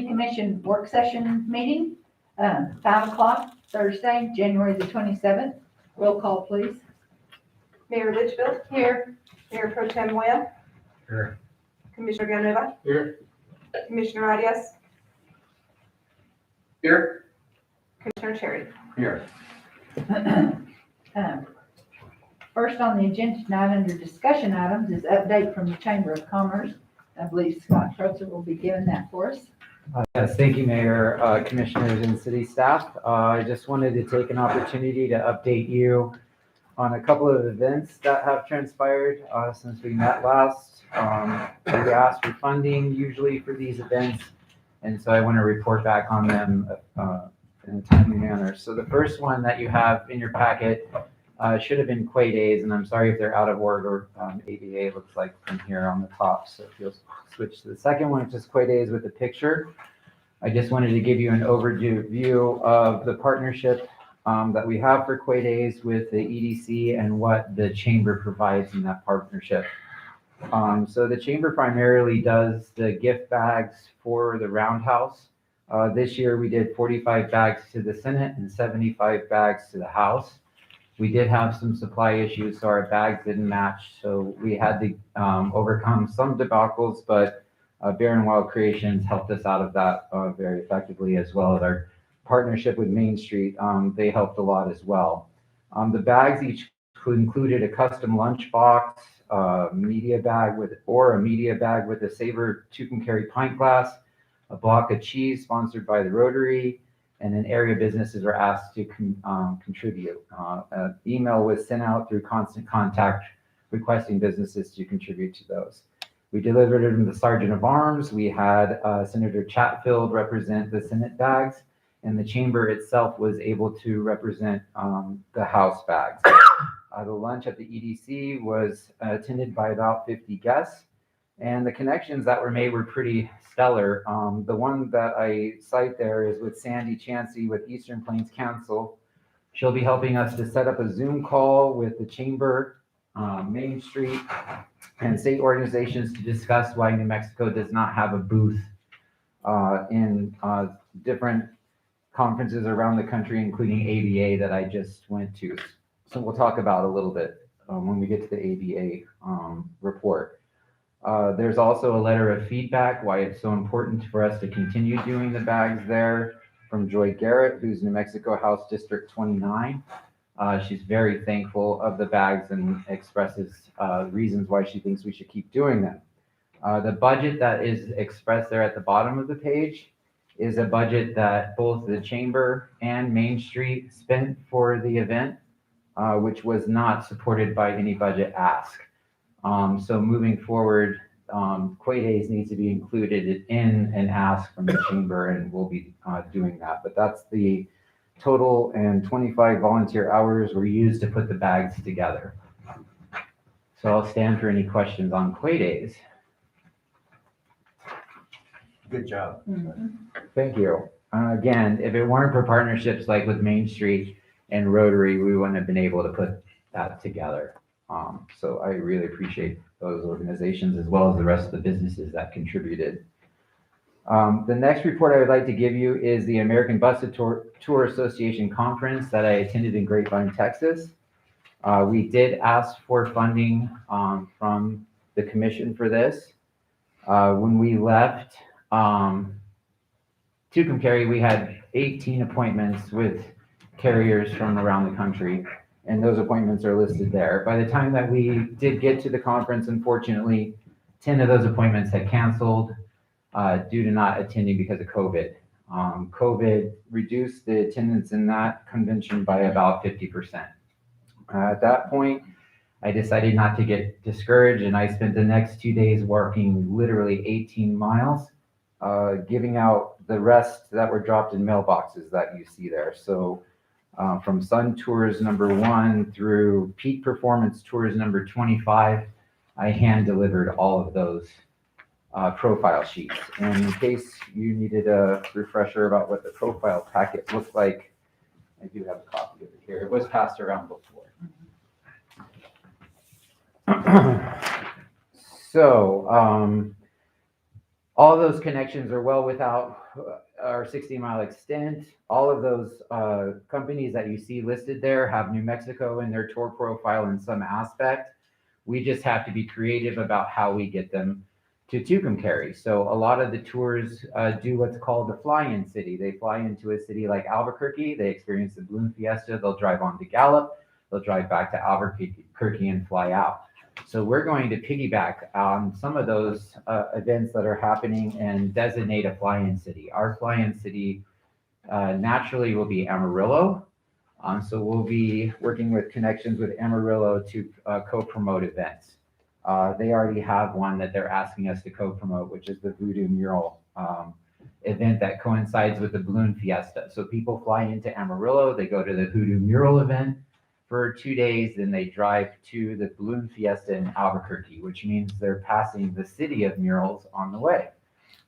Commission work session meeting, 5 o'clock, Thursday, January the 27th. Roll call, please. Mayor Litchfield, Here. Mayor Pro Tem Webb, Here. Commissioner Villanueva, Here. Commissioner Arias, Here. Commissioner Cherry. Here. First on the agenda tonight under discussion items is update from the Chamber of Commerce. I believe Scott Crutzer will be giving that for us. Yes, thank you, Mayor, Commissioners, and City staff. I just wanted to take an opportunity to update you on a couple of events that have transpired since we met last. We asked for funding usually for these events, and so I want to report back on them in a timely manner. So the first one that you have in your packet should have been Quay Days, and I'm sorry if they're out of order. ABA looks like from here on the top, so if you'll switch to the second one, which is Quay Days with the picture. I just wanted to give you an overview of the partnership that we have for Quay Days with the EDC and what the Chamber provides in that partnership. So the Chamber primarily does the gift bags for the Roundhouse. This year we did 45 bags to the Senate and 75 bags to the House. We did have some supply issues, so our bags didn't match. So we had to overcome some debacles, but Bear and Wild Creations helped us out of that very effectively, as well as our partnership with Main Street. They helped a lot as well. The bags each included a custom lunch box, media bag with a Savor 2-can-carry pint glass, a block of cheese sponsored by the Rotary, and then area businesses were asked to contribute. An email was sent out through Constant Contact requesting businesses to contribute to those. We delivered them to the Sergeant of Arms. We had Senator Chatfield represent the Senate bags, and the Chamber itself was able to represent the House bags. The lunch at the EDC was attended by about 50 guests, and the connections that were made were pretty stellar. The one that I cite there is with Sandy Chansey with Eastern Plains Council. She'll be helping us to set up a Zoom call with the Chamber, Main Street, and state organizations to discuss why New Mexico does not have a booth in different conferences around the country, including ABA that I just went to. So we'll talk about a little bit when we get to the ABA report. There's also a letter of feedback why it's so important for us to continue doing the bags there from Joy Garrett, who's New Mexico House District 29. She's very thankful of the bags and expresses reasons why she thinks we should keep doing them. The budget that is expressed there at the bottom of the page is a budget that both the Chamber and Main Street spent for the event, which was not supported by any budget ask. So moving forward, Quay Days needs to be included in an ask from the Chamber, and we'll be doing that. But that's the total, and 25 volunteer hours were used to put the bags together. So I'll stand for any questions on Quay Days. Good job. Thank you. Again, if it weren't for partnerships like with Main Street and Rotary, we wouldn't have been able to put that together. So I really appreciate those organizations as well as the rest of the businesses that contributed. The next report I would like to give you is the American Bus Tour Association conference that I attended in Grapevine, Texas. We did ask for funding from the commission for this. When we left Tucumcari, we had 18 appointments with carriers from around the country, and those appointments are listed there. By the time that we did get to the conference, unfortunately, 10 of those appointments had canceled due to not attending because of COVID. COVID reduced the attendance in that convention by about 50%. At that point, I decided not to get discouraged, and I spent the next 2 days working literally 18 miles, giving out the rest that were dropped in mailboxes that you see there. So from Sun Tours #1 through Peak Performance Tours number 25, I hand delivered all of those profile sheets. And in case you needed a refresher about what the profile packet looked like, I do have a copy of it here. It was passed around before. So All those connections are well without our 60-mile extent. All of those companies that you see listed there have New Mexico in their tour profile in some aspect. We just have to be creative about how we get them to Tucumcari. So a lot of the tours do what's called the fly-in city. They fly into a city like Albuquerque, they experience the balloon fiesta, they'll drive on to Gallup, they'll drive back to Albuquerque and fly out. So we're going to piggyback on some of those events that are happening and designate a fly-in city. Our fly-in city naturally will be Amarillo. So we'll be working with connections with Amarillo to co-promote events. They already have one that they're asking us to co-promote, which is the Voodoo Mural event that coincides with the Balloon Fiesta. So people fly into Amarillo, they go to the Voodoo Mural event for 2 days, then they drive to the Balloon Fiesta in Albuquerque, which means they're passing the city of murals on the way.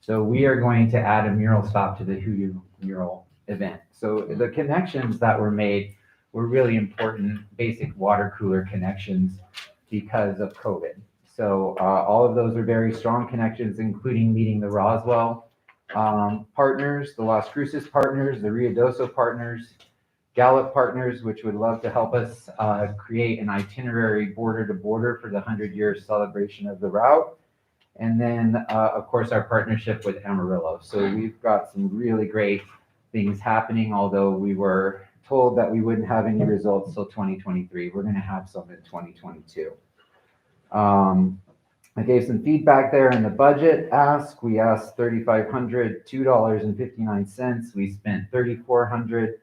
So we are going to add a mural stop to the Voodoo Mural event. So the connections that were made were really important, basic water cooler connections because of COVID. So all of those are very strong connections, including meeting the Roswell partners, the Las Cruces partners, the Ruidoso partners, Gallup partners, which would love to help us create an itinerary border to border for the 100-year celebration of the route. And then, of course, our partnership with Amarillo. So we've got some really great things happening, although we were told that we wouldn't have any results till 2023. We're going to have some in 2022. I gave some feedback there in the budget ask. We asked $3,500, $2.59. We spent $3,400,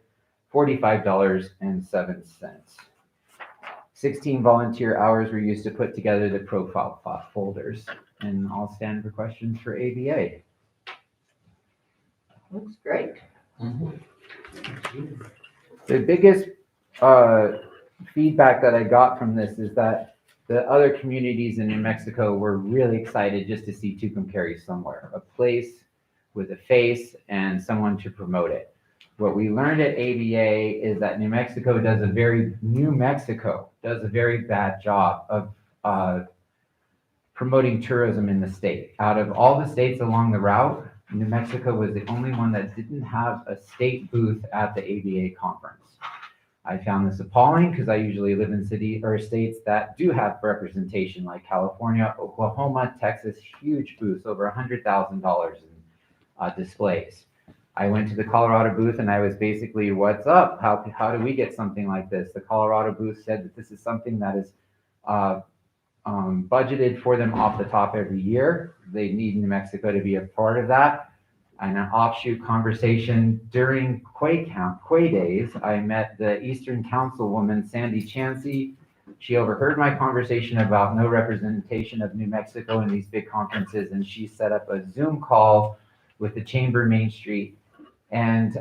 $45.07. 16 volunteer hours were used to put together the profile folders. And I'll stand for questions for ABA. Looks great. The biggest feedback that I got from this is that the other communities in New Mexico were really excited just to see Tucumcari somewhere, a place with a face and someone to promote it. What we learned at ABA is that New Mexico does a very bad job of promoting tourism in the state. Out of all the states along the route, New Mexico was the only one that didn't have a state booth at the ABA conference. I found this appalling because I usually live in cities or states that do have representation, like California, Oklahoma, Texas, huge booths, over $100,000 in displays. I went to the Colorado booth and I was basically, what's up? How do we get something like this? The Colorado booth said that this is something that is budgeted for them off the top every year. They need New Mexico to be a part of that. And an offshoot conversation during Quay days, I met the Eastern Councilwoman, Sandy Chansey. She overheard my conversation about no representation of New Mexico in these big conferences, and she set up a Zoom call with the Chamber Main Street and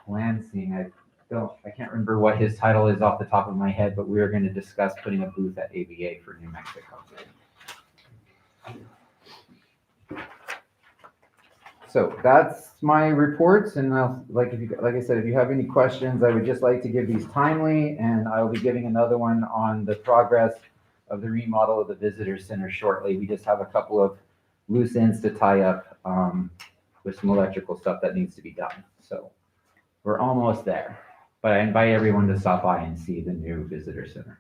Lansing. I can't remember what his title is off the top of my head, but we are going to discuss putting a booth at ABA for New Mexico. So that's my reports, and like I said, if you have any questions, I would just like to give these timely, and I will be giving another one on the progress of the remodel of the visitor center shortly. We just have a couple of loose ends to tie up with some electrical stuff that needs to be done. So we're almost there, but I invite everyone to stop by and see the new visitor center.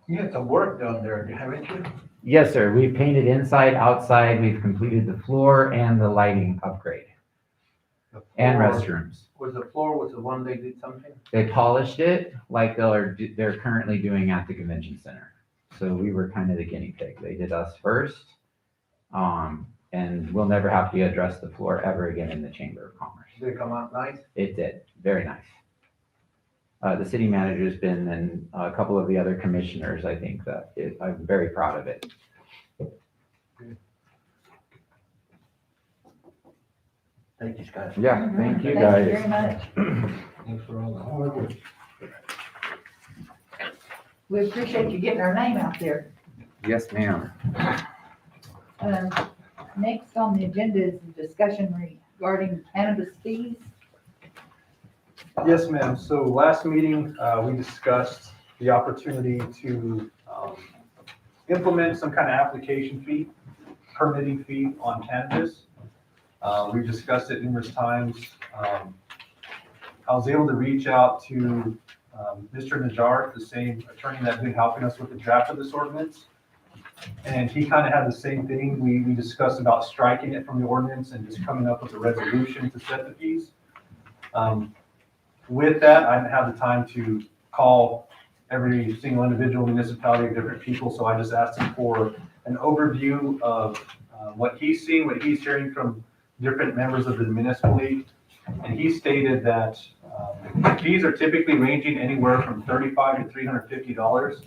You had some work done there, haven't you? Yes, sir. We've painted inside, outside. We've completed the floor and the lighting upgrade and restrooms. Was the floor the one they did something? They polished it like they're currently doing at the convention center. So we were kind of the guinea pig. They did us first, and we'll never have to address the floor ever again in the Chamber of Commerce. Did it come out nice? It did. Very nice. The city manager's been, and a couple of the other commissioners, I think that I'm very proud of it. Thank you, Scott. Yeah, thank you Thank guys. you very much. Thanks for all the hard work. We appreciate you getting our name out there. Yes, ma'am. Next on the agenda is the discussion regarding cannabis fees. Yes, ma'am. So last meeting, we discussed the opportunity to implement some kind of application fee permitting fee on cannabis. We've discussed it numerous times. I was able to reach out to Mr. Najjar, the same attorney that's been helping us with the draft of this ordinance. And he kind of had the same thing. We discussed about striking it from the ordinance and just coming up with a resolution to set the fees. With that, I didn't have the time to call every single individual municipality of different people, so I just asked him for an overview of what he's seeing, what he's hearing from different members of the municipal league. And he stated that fees are typically ranging anywhere from $35 to $350.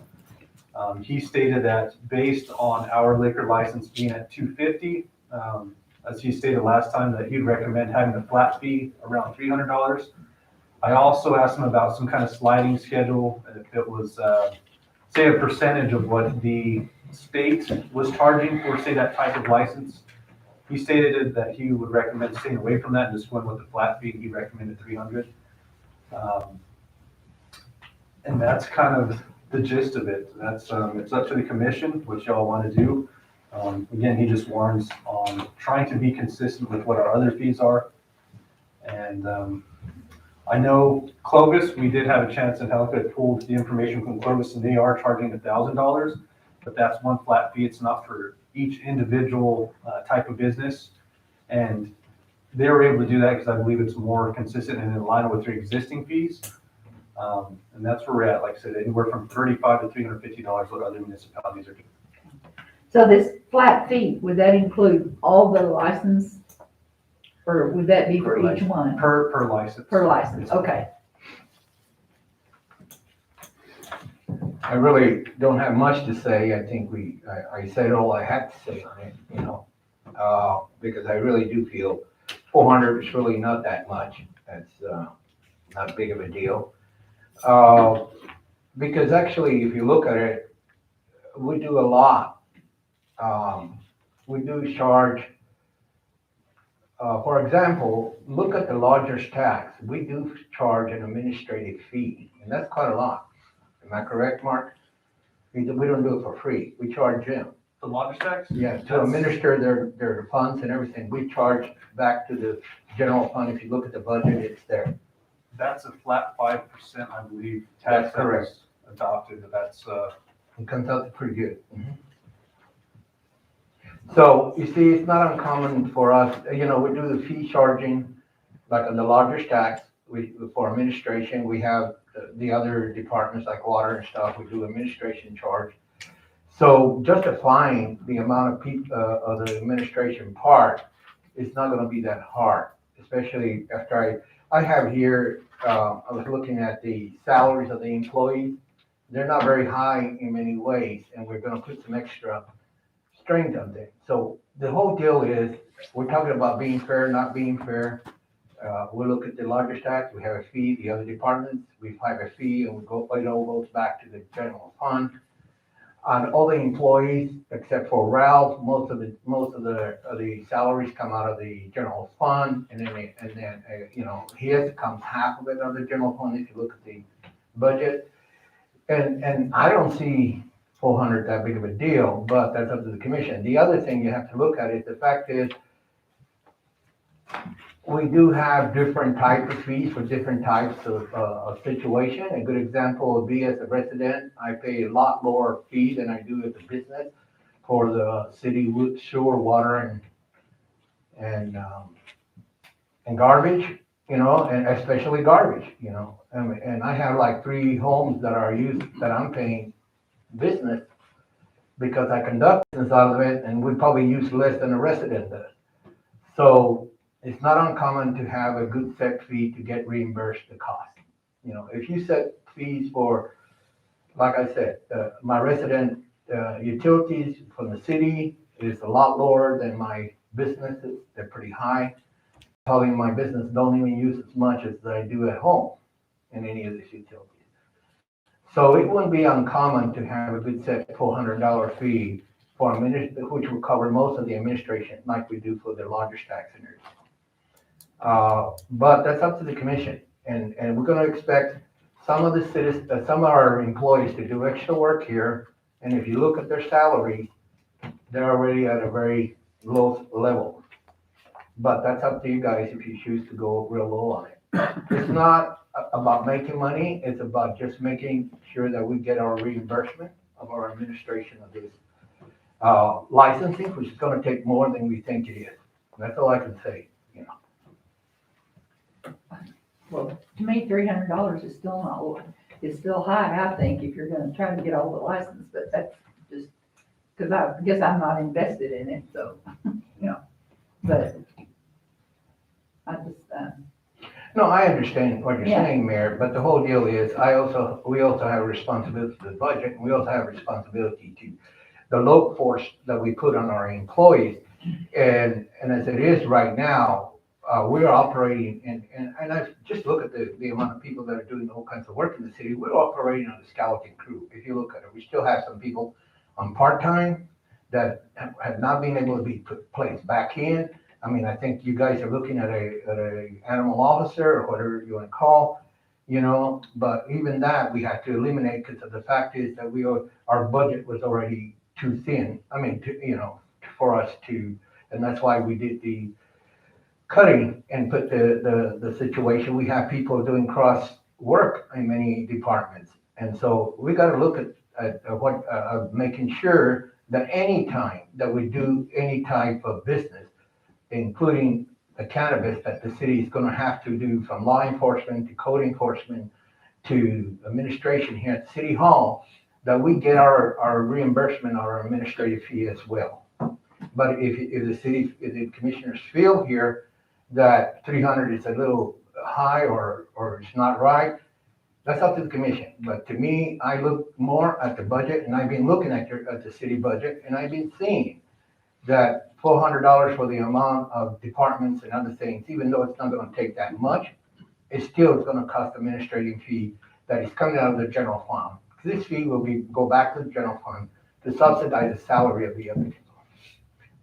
He stated that based on our liquor license being at $250, as he stated last time, that he'd recommend having a flat fee around $300. I also asked him about some kind of sliding schedule, if it was, say, a percentage of what the state was charging for, say, that type of license. He stated that he would recommend staying away from that and just going with the flat fee. He recommended $300. And that's kind of the gist of it. That's it's up to the commission, what y'all want to do. Again, he just warns on trying to be consistent with what our other fees are. And I know Clovis, we did have a chance, and Helica pulled the information from Clovis, and they are charging $1,000, but that's one flat fee. It's not for each individual type of business. And they were able to do that because I believe it's more consistent and in line with their existing fees. And that's where we're at. Like I said, anywhere from $35 to $350, what other municipalities are doing. So this flat fee, would that include all the license? Or would that be for each one? Per license. Per license, okay. I really don't have much to say. I think I said all I had to say on it, because I really do feel 400 is really not that much. That's not big of a deal. Because actually, if you look at it, we do a lot. We do charge, for example, look at the largest tax. We do charge an administrative fee, and that's quite a lot. Am I correct, Mark? We don't do it for free. We charge them. The lodging tax? Yeah, to administer their funds and everything. We charge back to the general fund. If you look at the budget, it's there. That's a flat 5%, I believe, That's tax that was adopted. But that's It comes out pretty good. So you see, it's not uncommon for us, we do the fee charging, like on the largest tax, for administration, we have the other departments like water and stuff, we do administration charge. So justifying the amount of people, of the administration part is not gonna be that hard, especially after I have here, I was looking at the salaries of the employees. They're not very high in many ways, and we're gonna put some extra strings on there. So the whole deal is, we're talking about being fair, not being fair. We look at the largest tax, we have a fee, the other departments, we have a fee, and it all goes back to the general fund. On all the employees, except for Ralph, most of the salaries come out of the general fund, and then his comes half of it out of the general fund if you look at the budget. And I don't see 400 that big of a deal, but that's up to the commission. The other thing you have to look at is the fact is we do have different types of fees for different types of situation. A good example would be as a resident, I pay a lot lower fee than I do as a business for the city sewer, water, and garbage, and especially garbage, and I have like 3 homes that are used that I'm paying business because I conduct business out of it, and we probably use less than a resident does. So it's not uncommon to have a good set fee to get reimbursed the cost. If you set fees for, like I said, my resident utilities from the city is a lot lower than my businesses. They're pretty high. Probably my business don't even use as much as I do at home in any of these utilities. So it wouldn't be uncommon to have a good set $400 fee for which will cover most of the administration, like we do for the largest tax and everything. But that's up to the commission, and we're going to expect some of our employees to do extra work here. And if you look at their salary, they're already at a very low level. But that's up to you guys if you choose to go real low on it. It's not about making money, it's about just making sure that we get our reimbursement of our administration of this licensing, which is gonna take more than we think it is. That's all I can say, you know. Well, to me, $300 is still not low. It's still high, I think, if you're gonna try to get all the license, but that's just, cause I guess I'm not invested in it, so, you know, but I just, No, I understand what you're Yeah. saying, Mayor, but the whole deal is, we also have a responsibility to the budget, and we also have a responsibility to the load force that we put on our employees. And as it is right now, we're operating, and I just look at the amount of people that are doing all kinds of work in the city, we're operating on a skeleton crew. If you look at it, we still have some people on part-time that have not been able to be placed back in. I mean, I think you guys are looking at a animal officer or whatever you want to call, you know, but even that we have to eliminate because the fact is that our budget was already too thin. I mean, you know, for us to, and that's why we did the cutting and put the situation. We have people doing cross work in many departments. And so we got to look at making sure that any time that we do any type of business, including the cannabis, that the city is going to have to do from law enforcement to code enforcement to administration here at City Hall, that we get our reimbursement, our administrative fee as well. But if the commissioners feel here that 300 is a little high or it's not right, that's up to the commission. But to me, I look more at the budget, and I've been looking at the city budget, and I've been seeing that $400 for the amount of departments and other things, even though it's not going to take that much, it still is going to cost administrative fee that is coming out of the general fund. This fee will go back to the general fund to subsidize the salary of the other people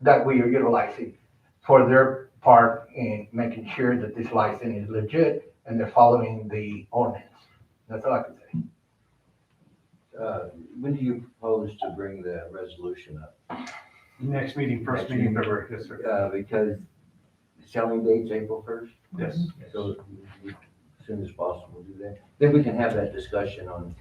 that we are utilizing for their part in making sure that this license is legit and they're following the ordinance. That's all I can say. When do you propose to bring the resolution up? Next meeting, first meeting in February, yes, sir. Because selling date's April 1st, Yes. so as soon as possible do that. Then we can have that discussion on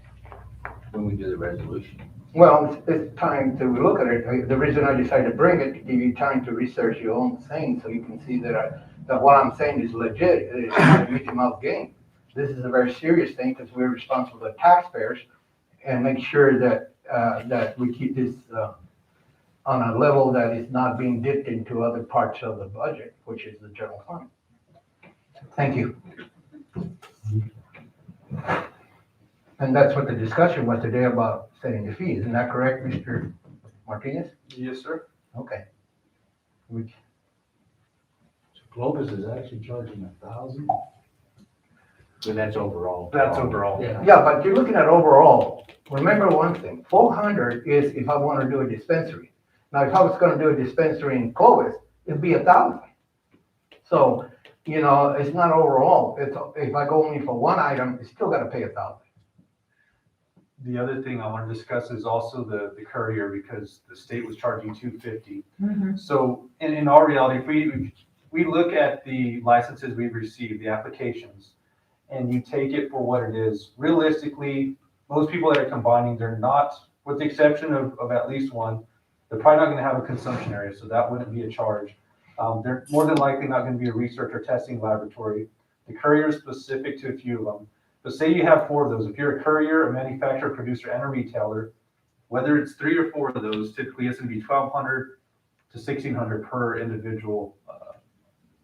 when we do the resolution. Well, it's time to look at it. The reason I decided to bring it, to give you time to research your own thing, so you can see that what I'm saying is legit. It's not a Mickey Mouse game. This is a very serious thing because we're responsible to taxpayers and make sure that we keep this on a level that is not being dipped into other parts of the budget, which is the general fund. Thank you. And that's what the discussion was today about setting the fee. Isn't that correct, Mr. Martinez? Yes, sir. Okay. Globus is actually charging 1,000. So that's overall. That's overall. Yeah, but you're looking at overall. Remember one thing, 400 is if I want to do a dispensary. Now, if I was going to do a dispensary in Clovis, it'd be 1,000. So, you know, it's not overall. If I go only for one item, it's still got to pay 1,000. The other thing I want to discuss is also the courier, because the state was charging $250. mhm. So in our reality, if we look at the licenses we've received, the applications, and you take it for what it is, realistically, most people that are combining, they're not, with the exception of at least one, they're probably not going to have a consumption area, so that wouldn't be a charge. They're more than likely not going to be a research or testing laboratory. The courier is specific to a few of them. But say you have 4 of those. If you're a courier, a manufacturer, producer, and a retailer, whether it's 3 or 4 of those, typically it's going to be $1,200 to $1,600 per individual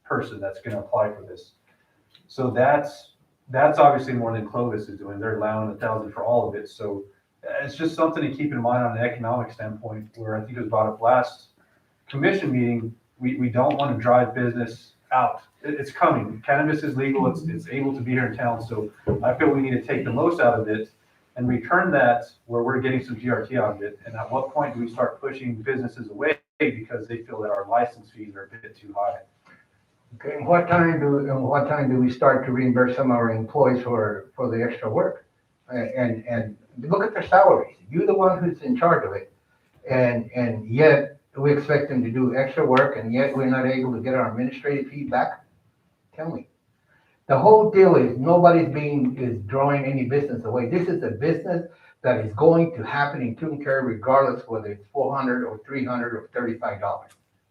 person that's going to apply for this. So that's obviously more than Clovis is doing. They're allowing 1,000 for all of it. So it's just something to keep in mind on an economic standpoint, where I think it was brought up last commission meeting. We don't want to drive business out. It's coming. Cannabis is legal. It's able to be here in town. So I feel we need to take the most out of it and return that where we're getting some GRT out of it. And at what point do we start pushing businesses away because they feel that our license fees are a bit too high? Okay, and what time do we start to reimburse some of our employees for the extra work? And look at their salaries. You're the one who's in charge of it. And yet we expect them to do extra work and yet we're not able to get our administrative feedback? Tell me. The whole deal is is drawing any business away. This is a business that is going to happen in Tucumcari regardless whether it's $400 or $300 or $35.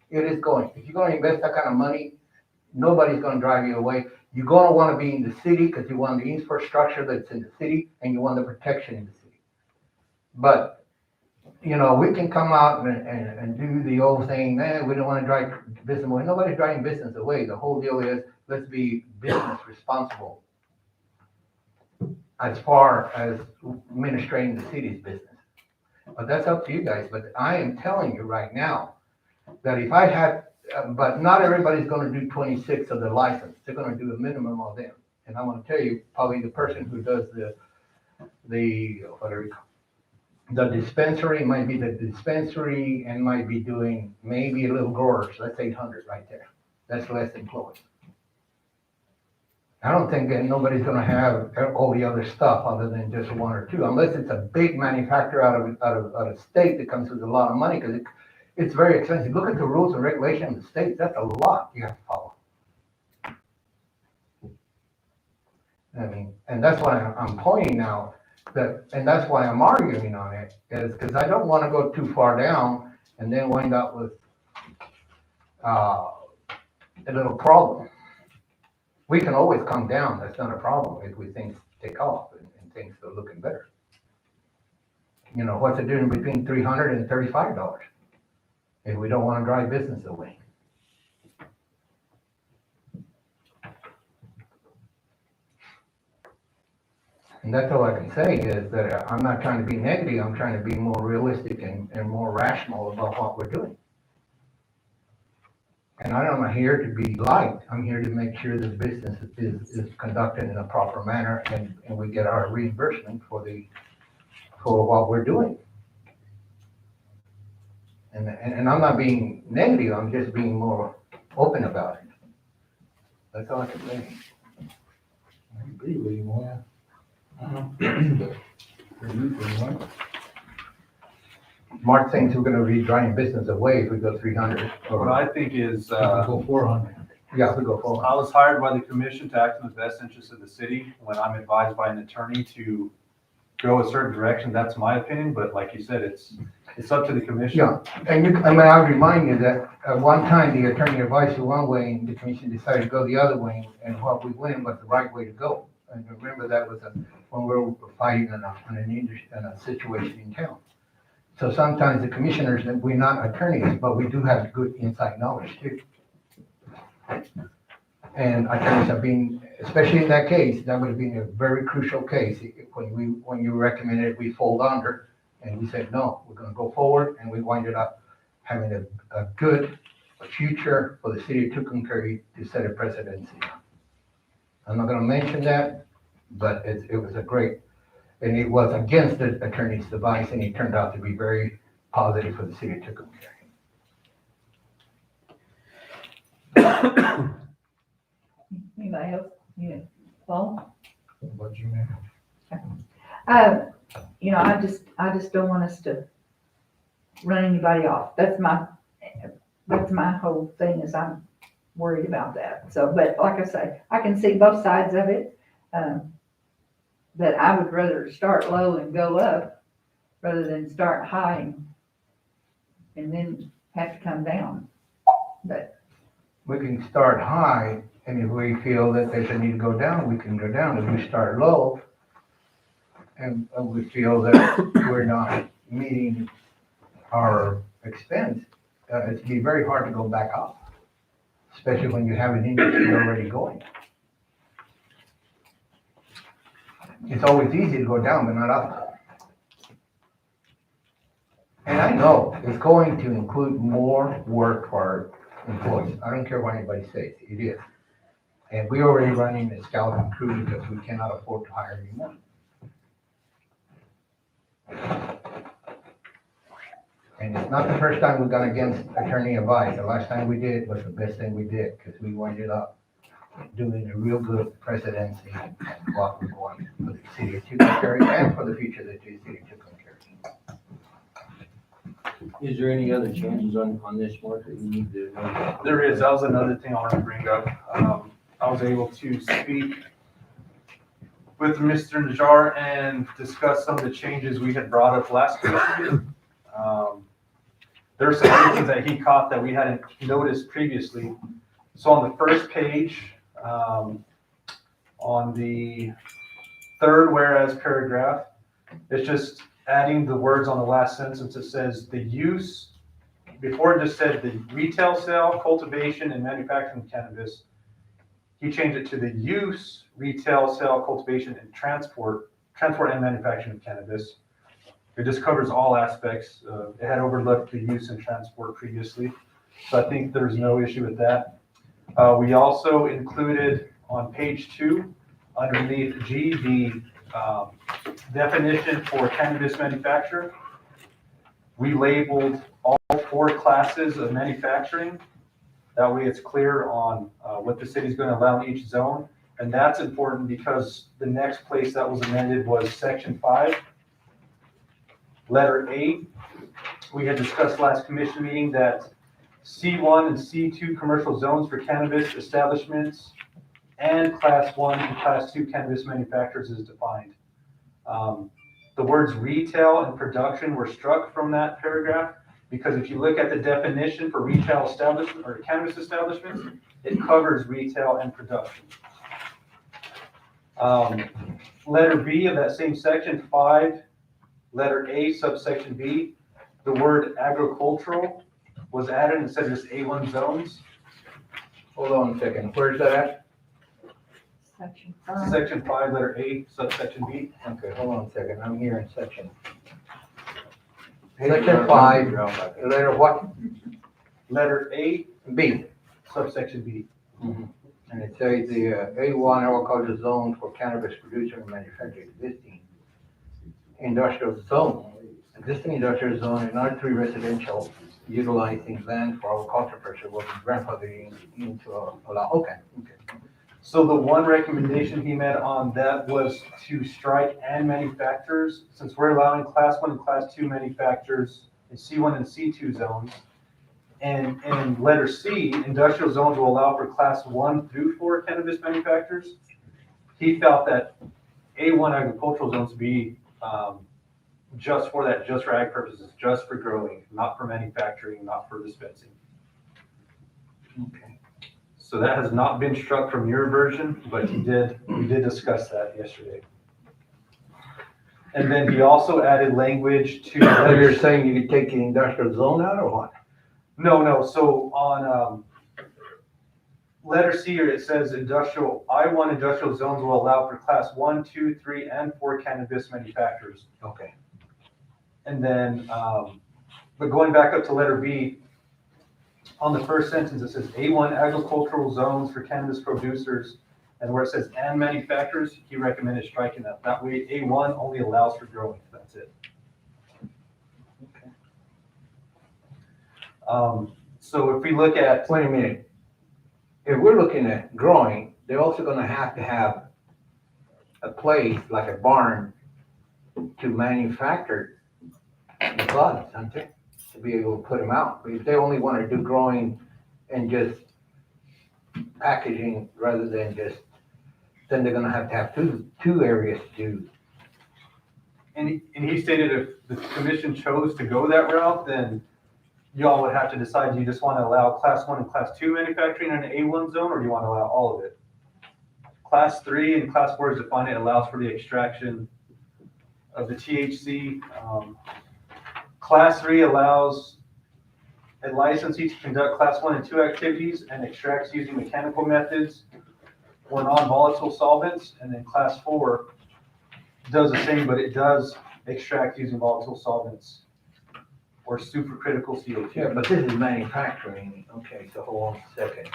It is going. If you're going to invest that kind of money, nobody's going to drive you away. You're going to want to be in the city because you want the infrastructure that's in the city and you want the protection in the city. But, you know, we can come out and do the old thing, we don't want to drive business away. Nobody's driving business away. The whole deal is, let's be business responsible as far as administrating the city's business. But that's up to you guys. But I am telling you right now that if I had, but not everybody's going to do 26 of the license. They're going to do a minimum of them. And I'm going to tell you, probably the person who does the dispensary might be the dispensary and might be doing maybe a little growers. That's 800 right there. That's less employees. I don't think that nobody's going to have all the other stuff other than just one or two, unless it's a big manufacturer out of state that comes with a lot of money because it's very expensive. Look at the rules and regulations of the states. That's a lot you have to follow. I mean, and that's why I'm pointing now and that's why I'm arguing on it, is because I don't want to go too far down and then wind up with a little problem. We can always come down. That's not a problem if we things take off and things are looking better. You know, what's the difference between $300 and $35 if we don't want to drive business away? And that's all I can say is that I'm not trying to be negative. I'm trying to be more realistic and more rational about what we're doing. And I'm not here to be liked. I'm here to make sure the business is conducted in a proper manner and we get our reimbursement for what we're doing. And I'm not being negative. I'm just being more open about it. That's all I can say. I agree with you, Moya. Mark thinks we're gonna be driving business away if we go 300. What I think is, Go 400. Yeah, if we go forward. I was hired by the commission to act in the best interest of the city. When I'm advised by an attorney to go a certain direction, that's my opinion, but like you said, it's up to the commission. Yeah, and I remind you that at one time the attorney advised you one way and the commission decided to go the other way, and what we went was the right way to go. And remember that was when we were fighting in a situation in town. So sometimes the commissioners, we're not attorneys, but we do have good inside knowledge too. And attorneys have been, especially in that case, that would have been a very crucial case when you recommended we fold under, and we said, no, we're gonna go forward, and we winded up having a good future for the city of Tucumcari to set a precedent. I'm not gonna mention that, but it was a great, and it was against the attorney's advice, and it turned out to be very positive for the city of Tucumcari. Anybody else? Yeah, Paul? What you mean? You know, I just don't want us to run anybody off. That's my whole thing is I'm worried about that. So, but like I say, I can see both sides of it. But I would rather start low and go up rather than start high and then have to come down. But We can start high, and if we feel that there's a need to go down, we can go down. If we start low, and we feel that we're not meeting our expense, it'd be very hard to go back up, especially when you have an industry already going. It's always easy to go down, but not up. And I know it's going to include more work for our employees. I don't care what anybody says, it is. And we're already running a skeleton crew because we cannot afford to hire anymore. And it's not the first time we've gone against attorney advice. The last time we did was the best thing we did because we winded up doing a real good presidency and what we want for the city of Tucumcari and for the future of the city of Tucumcari. Is there any other changes on this, Mark, that you need to know? There is, that was another thing I wanted to bring up. I was able to speak with Mr. Najjar and discuss some of the changes we had brought up last week. There are some things that he caught that we hadn't noticed previously. So on the first page, on the third whereas paragraph, it's just adding the words on the last sentence. It says the use, before it just said the retail sale, cultivation, and manufacturing of cannabis. He changed it to the use, retail, sale, cultivation, and transport and manufacturing of cannabis. It just covers all aspects. It had overlooked the use and transport previously, so I think there's no issue with that. We also included on page 2, underneath G, the definition for cannabis manufacturer. We labeled all 4 classes of manufacturing. That way it's clear on what the city's going to allow in each zone. And that's important because the next place that was amended was section 5, letter A. We had discussed last commission meeting that C1 and C2 commercial zones for cannabis establishments and class 1 and class 2 cannabis manufacturers is defined. The words retail and production were struck from that paragraph because if you look at the definition for retail establishment or cannabis establishments, it covers retail and production. Letter B of that same section 5, letter A, subsection B, the word agricultural was added instead of just A1 zones. Hold on a second, where's that at? Section 5. Section 5, letter A, subsection B. Okay, hold on a second, I'm here in section. Section 5, letter what? Letter A, B. subsection B. And it says the A1 agricultural zone for cannabis producer and manufacturer existing industrial zone. Existing industrial zone in R3 residential utilizing land for agriculture purposes will be grandfathered into allow, okay. So the one recommendation he made on that was to strike and manufacturers, since we're allowing class 1 and class 2 manufacturers in C1 and C2 zones. And in letter C, industrial zones will allow for class 1 through 4 cannabis manufacturers. He felt that A1 agricultural zones be just for that, just for ag purposes, just for growing, not for manufacturing, not for dispensing. Okay. So that has not been struck from your version, but we did discuss that yesterday. And then he also added language to. So you're saying you could take the industrial zone out or what? No, so on letter C here, it says I1 industrial zones will allow for class 1, 2, 3, and 4 cannabis manufacturers. Okay. And then, but going back up to letter B, on the first sentence, it says A1 agricultural zones for cannabis producers, and where it says and manufacturers, he recommended striking that. That way, A1 only allows for growing, that's it. Okay. So if we look at, Wait a minute. If we're looking at growing, they're also gonna have to have a place, like a barn, to manufacture the buds, aren't they? To be able to put them out. But if they only wanna do growing and just packaging rather than just, then they're gonna have two areas to do. and he stated if the commission chose to go that route, then y'all would have to decide, do you just want to allow class 1 and class 2 manufacturing in an A1 zone, or do you want to allow all of it? Class 3 and class 4 is defined, it allows for the extraction of the THC. Class 3 allows a licensee to conduct class 1 and 2 activities and extracts using mechanical methods or non-volatile solvents. And then class 4 does the same, but it does extract using volatile solvents or supercritical CO2. Yeah, but this is manufacturing. Okay, so hold on a second.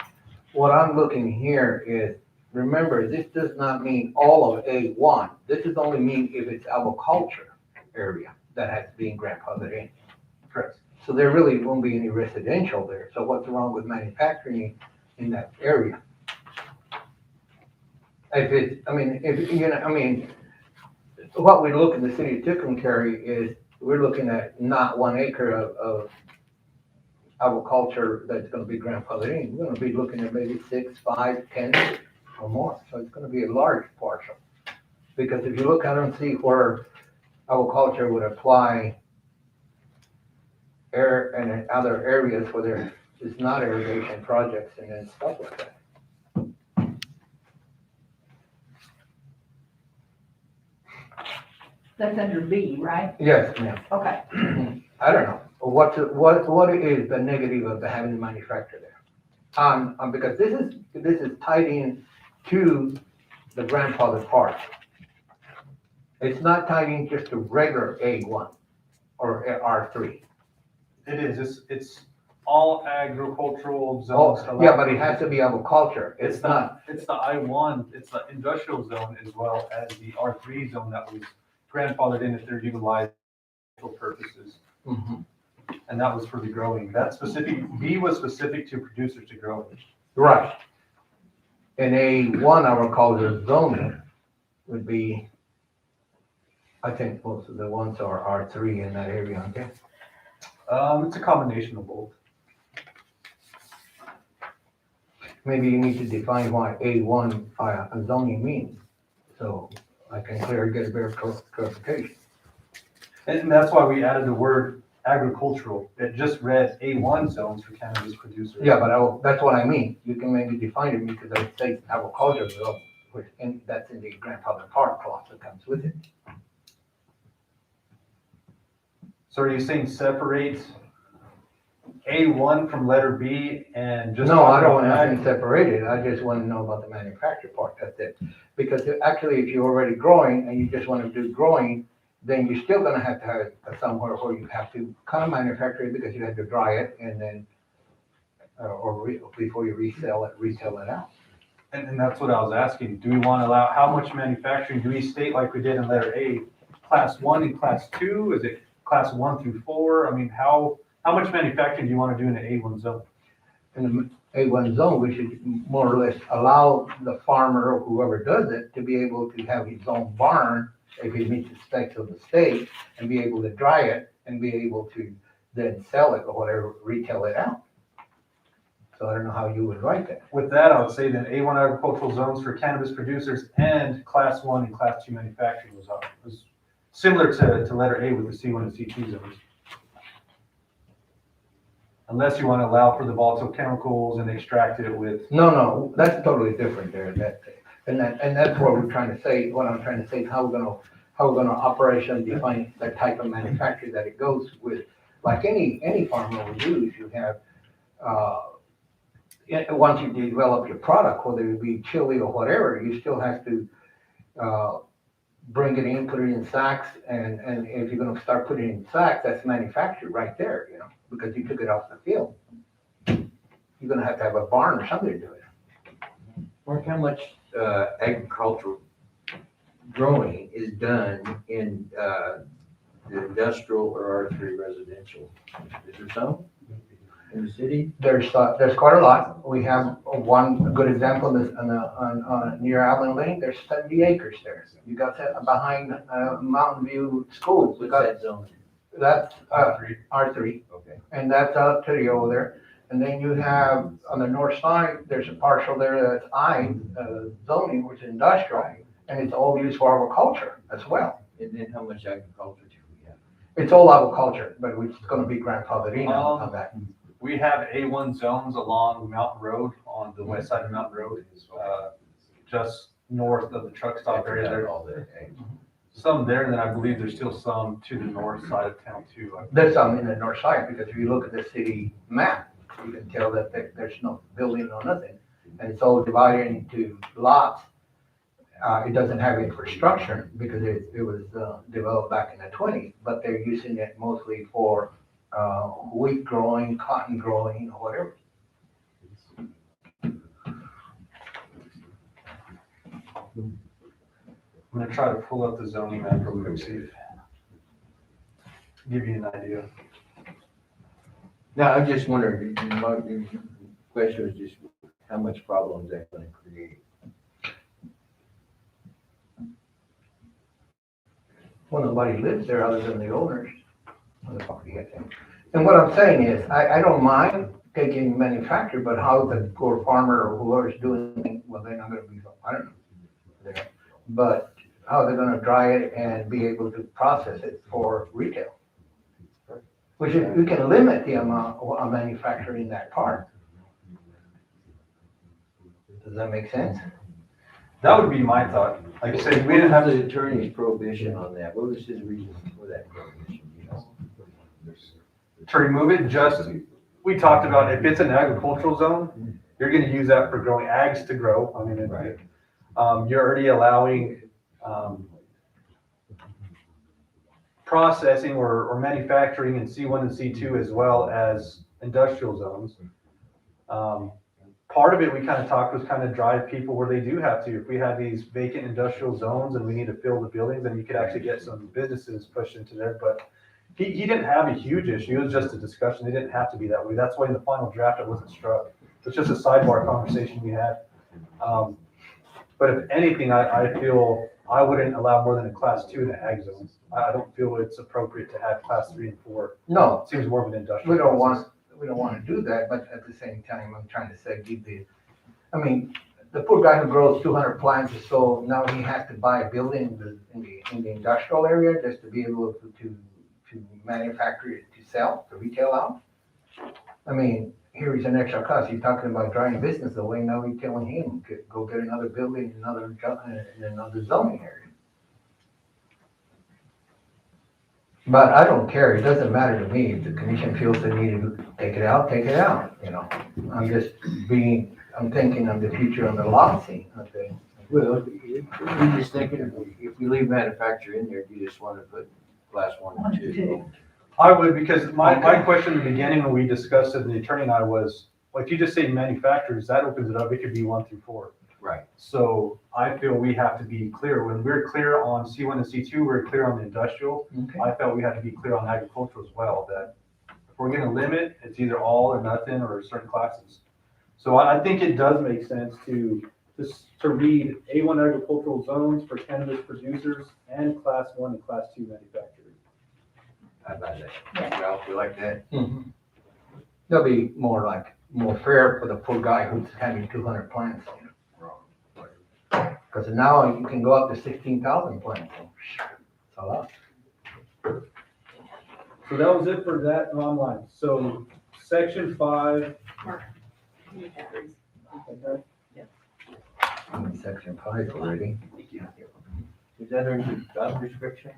What I'm looking here is, remember, this does not mean all of A1. This is only mean if it's agriculture area that has been grandfathered in. Correct. So there really won't be any residential there. So what's wrong with manufacturing in that area? If it's, I mean, if, you know, I mean, what we look in the city of Tucumcari is we're looking at not 1 acre of agriculture that's gonna be grandfathered in. We're gonna be looking at maybe 6, 5, 10 or more. So it's gonna be a large parcel. Because if you look at and see where agriculture would apply air and in other areas where there is not irrigation projects and then stuff like that. That's under B, right? Yes, ma'am. Okay. I don't know. What is the negative of the having the manufacturer there? Because this is tied in to the grandfather part. It's not tied in just to regular A1 or R3. It is, it's all agricultural Oh, zones. yeah, but it has to be agriculture. It's not. It's the I1, it's the industrial zone as well as the R3 zone that was grandfathered in if they're utilized for purposes. Mhm. And that was for the growing. That specific, B was specific to producers to grow. Right. And A1 agriculture zoning would be, I think most of the ones are R3 in that area, aren't they? It's a combination of both. Maybe you need to define what A1 zoning means, so I can get a better clarification. And that's why we added the word agricultural. It just read A1 zones for cannabis producers. Yeah, but that's what I mean. You can maybe define it because I say agriculture zone, which, and that's in the grandfather part clause that comes with it. So are you saying separate A1 from letter B and just? No, talk I don't about want ag? nothing separated. I just want to know about the manufacture part. That's it. Because actually, if you're already growing and you just want to do growing, then you're still going to have it somewhere where you have to kind of manufacture it because you have to dry it and then, before you retail it out. And that's what I was asking. Do we want to allow, how much manufacturing? Do we state like we did in letter A, class 1 and class 2? Is it class 1 through 4? I mean, how much manufacturing do you want to do in the A1 zone? In the A1 zone, we should more or less allow the farmer or whoever does it to be able to have his own barn if he meets the specs of the state and be able to dry it and be able to then sell it or whatever, retail it out. So I don't know how you would write that. With that, I would say then A1 agricultural zones for cannabis producers and class 1 and class 2 manufacturing was similar to letter A with the C1 and C2 zones. Unless you want to allow for the volatile chemicals and extract it with. No, that's totally different there. And that's what we're trying to say. What I'm trying to say is how we're gonna operation define the type of manufacturing that it goes with. Like any farmer will do, if you have, once you develop your product, whether it be chili or whatever, you still have to, bring it in, put it in sacks, and if you're gonna start putting it in sacks, that's manufactured right there, because you took it off the field. You're gonna have to have a barn or something to do it. Mark, how much agricultural growing is done in the industrial or R3 residential? Is there some in the city? There's quite a lot. We have one good example is on near Allen Lane. There's 70 acres there. You got that behind Mountain View School. We What's got that zone? that's R3. R3, Okay. and that's up to the over there. And then you have on the north side, there's a parcel there that's I zoning, which is industrial, and it's all used for agriculture as well. And then how much agriculture do we have? It's all agriculture, but it's going to be grandfathered in on that. We have A1 zones along Mountain Road on the west side of Mountain Road, just north of the truck stop area there. All that, okay. Some there, and then I believe there's still some to the north side of town too. There's some in the north side, because if you look at the city map, you can tell that there's no building or nothing. And it's all divided into lots. It doesn't have infrastructure because it was developed back in the 20s, but they're using it mostly for wheat growing, cotton growing, or whatever. I'm gonna try to pull up the zoning map real quick, see if, give you an idea. Now, I'm just wondering, the question was just how much problem is that going to create? Well, nobody lives there other than the owners. And what I'm saying is, I don't mind taking manufacturer, but how the poor farmer or whoever's doing it, well, they're not gonna be, I don't know. But how they're gonna dry it and be able to process it for retail. Which is, we can limit the amount of manufacturing that part. Does that make sense? That would be my thought. Like I said, we What didn't was have the attorney's prohibition on that? What was his reason for that prohibition, you know? to remove it, just, we talked about if it's an agricultural zone, you're gonna use that for growing ags to grow. I mean, Right. you're already allowing, processing or manufacturing in C1 and C2 as well as industrial zones. Part of it, we kind of talked was kind of drive people where they do have to. If we have these vacant industrial zones and we need to fill the buildings, then you could actually get some businesses pushed into there. But he didn't have a huge issue. It was just a discussion. They didn't have to be that way. That's why in the final draft, it wasn't struck. It's just a sidebar conversation we had. But if anything, I feel I wouldn't allow more than a class 2 in the ag zone. I don't feel it's appropriate to have class 3 and 4. No, It seems more of an industrial. we don't process. want to do that, but at the same time, I'm trying to say, I mean, the poor guy who grows 200 plants, so now he has to buy a building in the industrial area just to be able to manufacture it, to sell, to retail out. I mean, here is an extra cost. You're talking about driving business away, now you're telling him to go get another building in another zoning area. But I don't care, it doesn't matter to me, if the commission feels they need to take it out, you know. I'm thinking of the future of the lot scene, okay? Well, I'm just thinking, if we leave manufacturer in there, you just want to put class 1 1 and and 2. 2. I would, because my question in the beginning when we discussed it, the attorney and I was, well, if you just say manufacturers, that opens it up, it could be 1 through 4. Right. So I feel we have to be clear. When we're clear on C1 and C2, we're clear on the industrial. Okay. I felt we had to be clear on agricultural as well, that if we're gonna limit, it's either all or nothing or certain classes. So I think it does make sense to read A1 agricultural zones for cannabis producers and class 1 and class 2 manufacturers. How about that? Ralph, you like that? That'll be more fair for the poor guy who's having 200 plants, you know. Because now you can go up to 16,000 plants. It's a lot. So that was it for that online. So section 5. Okay. I'm in section 5 already. Is that our job description?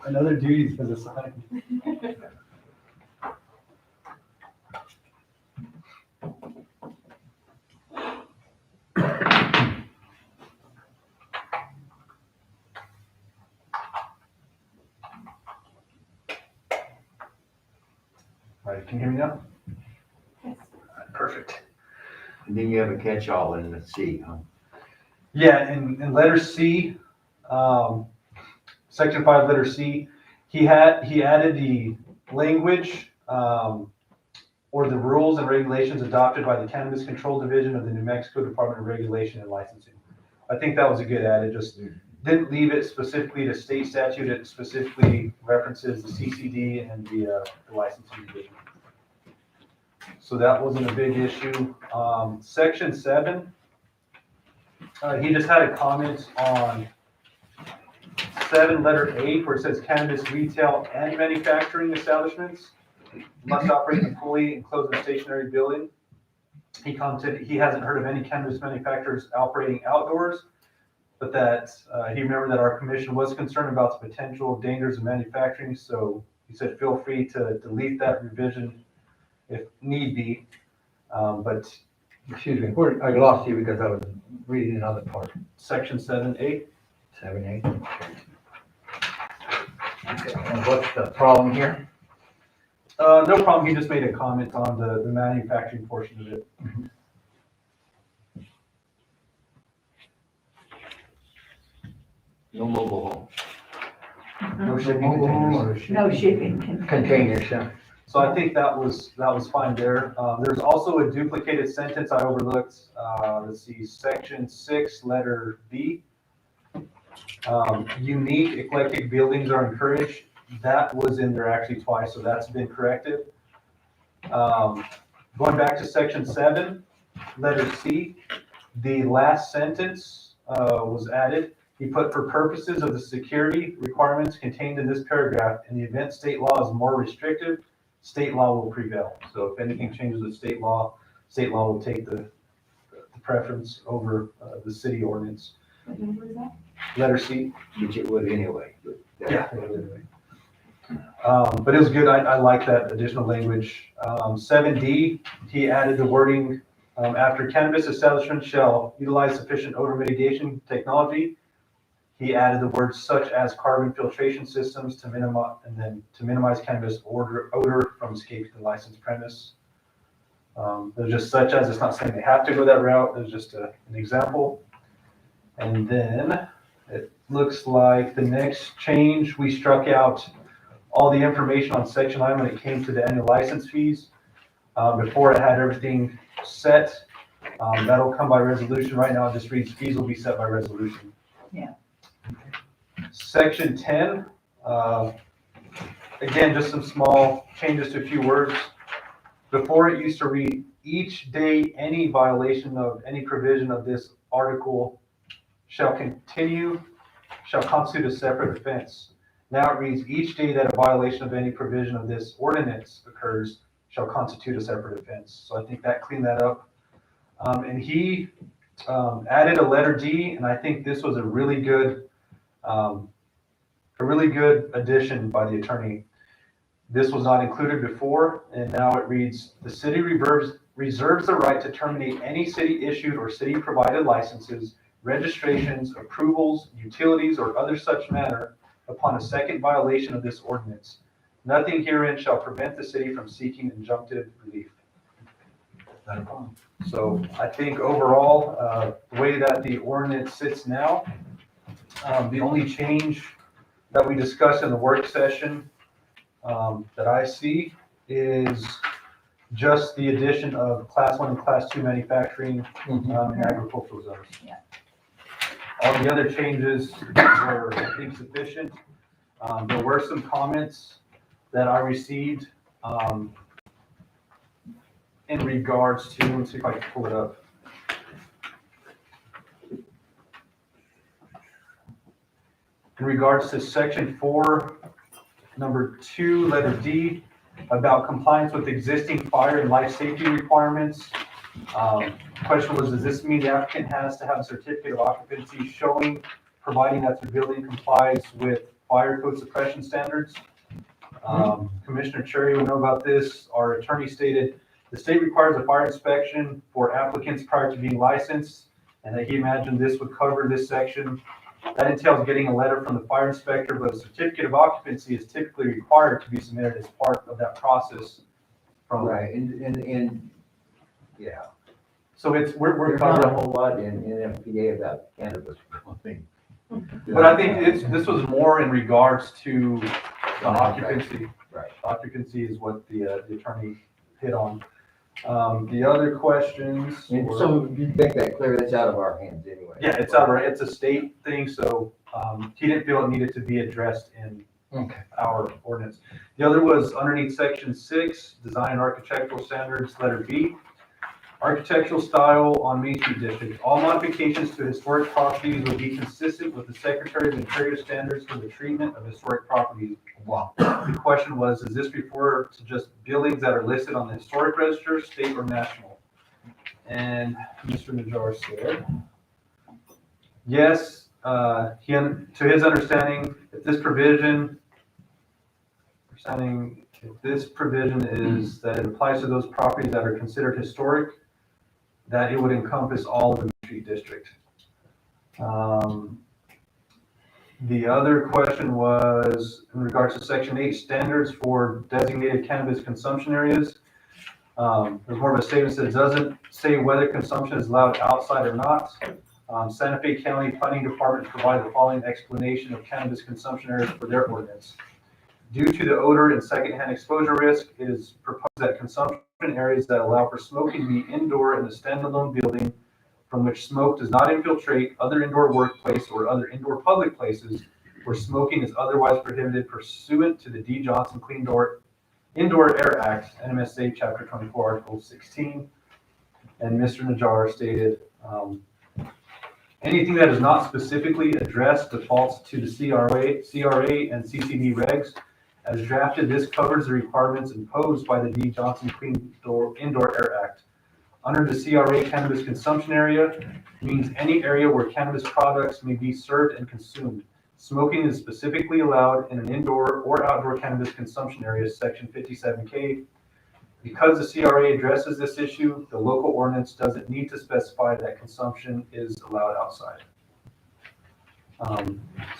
Another duties was assigned. All right, can you hear me now? Yes. Perfect. And then you have a catch-all in the C, huh? Yeah, in letter C, section 5, letter C, he added the language, or the rules and regulations adopted by the Cannabis Control Division of the New Mexico Department of Regulation and Licensing. I think that was a good add. It just didn't leave it specifically to state statute. It specifically references the CCD and the licensing division. So that wasn't a big issue. Section 7, he just had a comment on 7, letter A, where it says cannabis retail and manufacturing establishments must operate in a fully enclosed and stationary building. He commented he hasn't heard of any cannabis manufacturers operating outdoors, but that he remembered that our commission was concerned about the potential dangers of manufacturing. So he said, feel free to delete that revision if need be. But Excuse me, I lost you because I was reading another part. section 7A. 7A. Okay, and what's the problem here? No problem. He just made a comment on the manufacturing portion of it. No mobile home. No shipping containers. No shipping. Containers, yeah. So I think that was fine there. There's also a duplicated sentence I overlooked. Let's see, section 6, letter B. Unique eclectic buildings are encouraged. that was in there actually twice, so that's been corrected. Going back to section 7, letter C, the last sentence was added. He put, for purposes of the security requirements contained in this paragraph, in the event state law is more restrictive, state law will prevail. So if anything changes with state law will take the preference over the city ordinance. What number is that? Letter C. Which it would anyway, but. Yeah. But it was good. I like that additional language. 7D, he added the wording, after cannabis establishments shall utilize sufficient odor mitigation technology. He added the words such as carbon filtration systems to minimize cannabis odor from escaping the licensed premise. There's just such as, it's not saying they have to go that route. There's just an example. And then it looks like the next change, we struck out all the information on section 9 when it came to the annual license fees. Before it had everything set. That'll come by resolution. Right now it just reads fees will be set by resolution. Yeah. Section 10, again, just some small changes to a few words. Before it used to read, each day any violation of any provision of this article shall constitute a separate offense. Now it reads, each day that a violation of any provision of this ordinance occurs shall constitute a separate offense. So I think that cleaned that up. And he added a letter D, and I think this was a really good addition by the attorney. This was not included before, and now it reads, the city reserves the right to terminate any city-issued or city-provided licenses, registrations, approvals, utilities, or other such matter upon a second violation of this ordinance. Nothing herein shall prevent the city from seeking injunctive relief. Not a problem. So I think overall, the way that the ordinance sits now, the only change that we discussed in the work session that I see is just the addition of class 1 and class 2 manufacturing in agricultural zones. Yeah. All the other changes were, I think, sufficient. There were some comments that I received in regards to, let's see if I can pull it up. In regards to section 4, number 2, letter D, about compliance with existing fire and life safety requirements. Question was, does this mean the applicant has to have a certificate of occupancy showing, providing that their building complies with fire code suppression standards? Commissioner Cherry will know about this. Our attorney stated, the state requires a fire inspection for applicants prior to being licensed, and that he imagined this would cover this section. That entails getting a letter from the fire inspector, but a certificate of occupancy is typically required to be submitted as part of that process. Right, and, yeah. So we're There's not a covering, whole lot in NFPA about cannabis. but I think this was more in regards to the occupancy. Right. Occupancy is what the attorney hit on. The other questions And were- so you make that clear, that's out of our hands anyway. Yeah, it's all right. It's a state thing, so he didn't feel it needed to be addressed in Okay. our ordinance. The other was underneath section 6, design and architectural standards, letter B. Architectural style on Main Street District. All modifications to historic properties will be consistent with the Secretary of Interior standards for the treatment of historic properties. Wow. The question was, does this refer to just buildings that are listed on the historic register, state or national? And Mr. Najjar said, yes, to his understanding, if this provision is that it applies to those properties that are considered historic, that it would encompass all of the Main Street District. The other question was in regards to section 8, standards for designated cannabis consumption areas. There's more of a statement that doesn't say whether consumption is allowed outside or not. Santa Fe County Planning Department provided the following explanation of cannabis consumption areas for their ordinance. Due to the odor and secondhand exposure risk, it is proposed that consumption areas that allow for smoking be indoor in a standalone building from which smoke does not infiltrate other indoor workplace or other indoor public places where smoking is otherwise prohibited pursuant to the D. Johnson Indoor Air Act, NMSA Chapter 24, Article 16. And Mr. Najjar stated, anything that is not specifically addressed defaults to the CRA and CCD regs. As drafted, this covers the requirements imposed by the D. Johnson Indoor Air Act. Under the CRA, cannabis consumption area means any area where cannabis products may be served and consumed. Smoking is specifically allowed in an indoor or outdoor cannabis consumption area, Section 57K. Because the CRA addresses this issue, the local ordinance doesn't need to specify that consumption is allowed outside.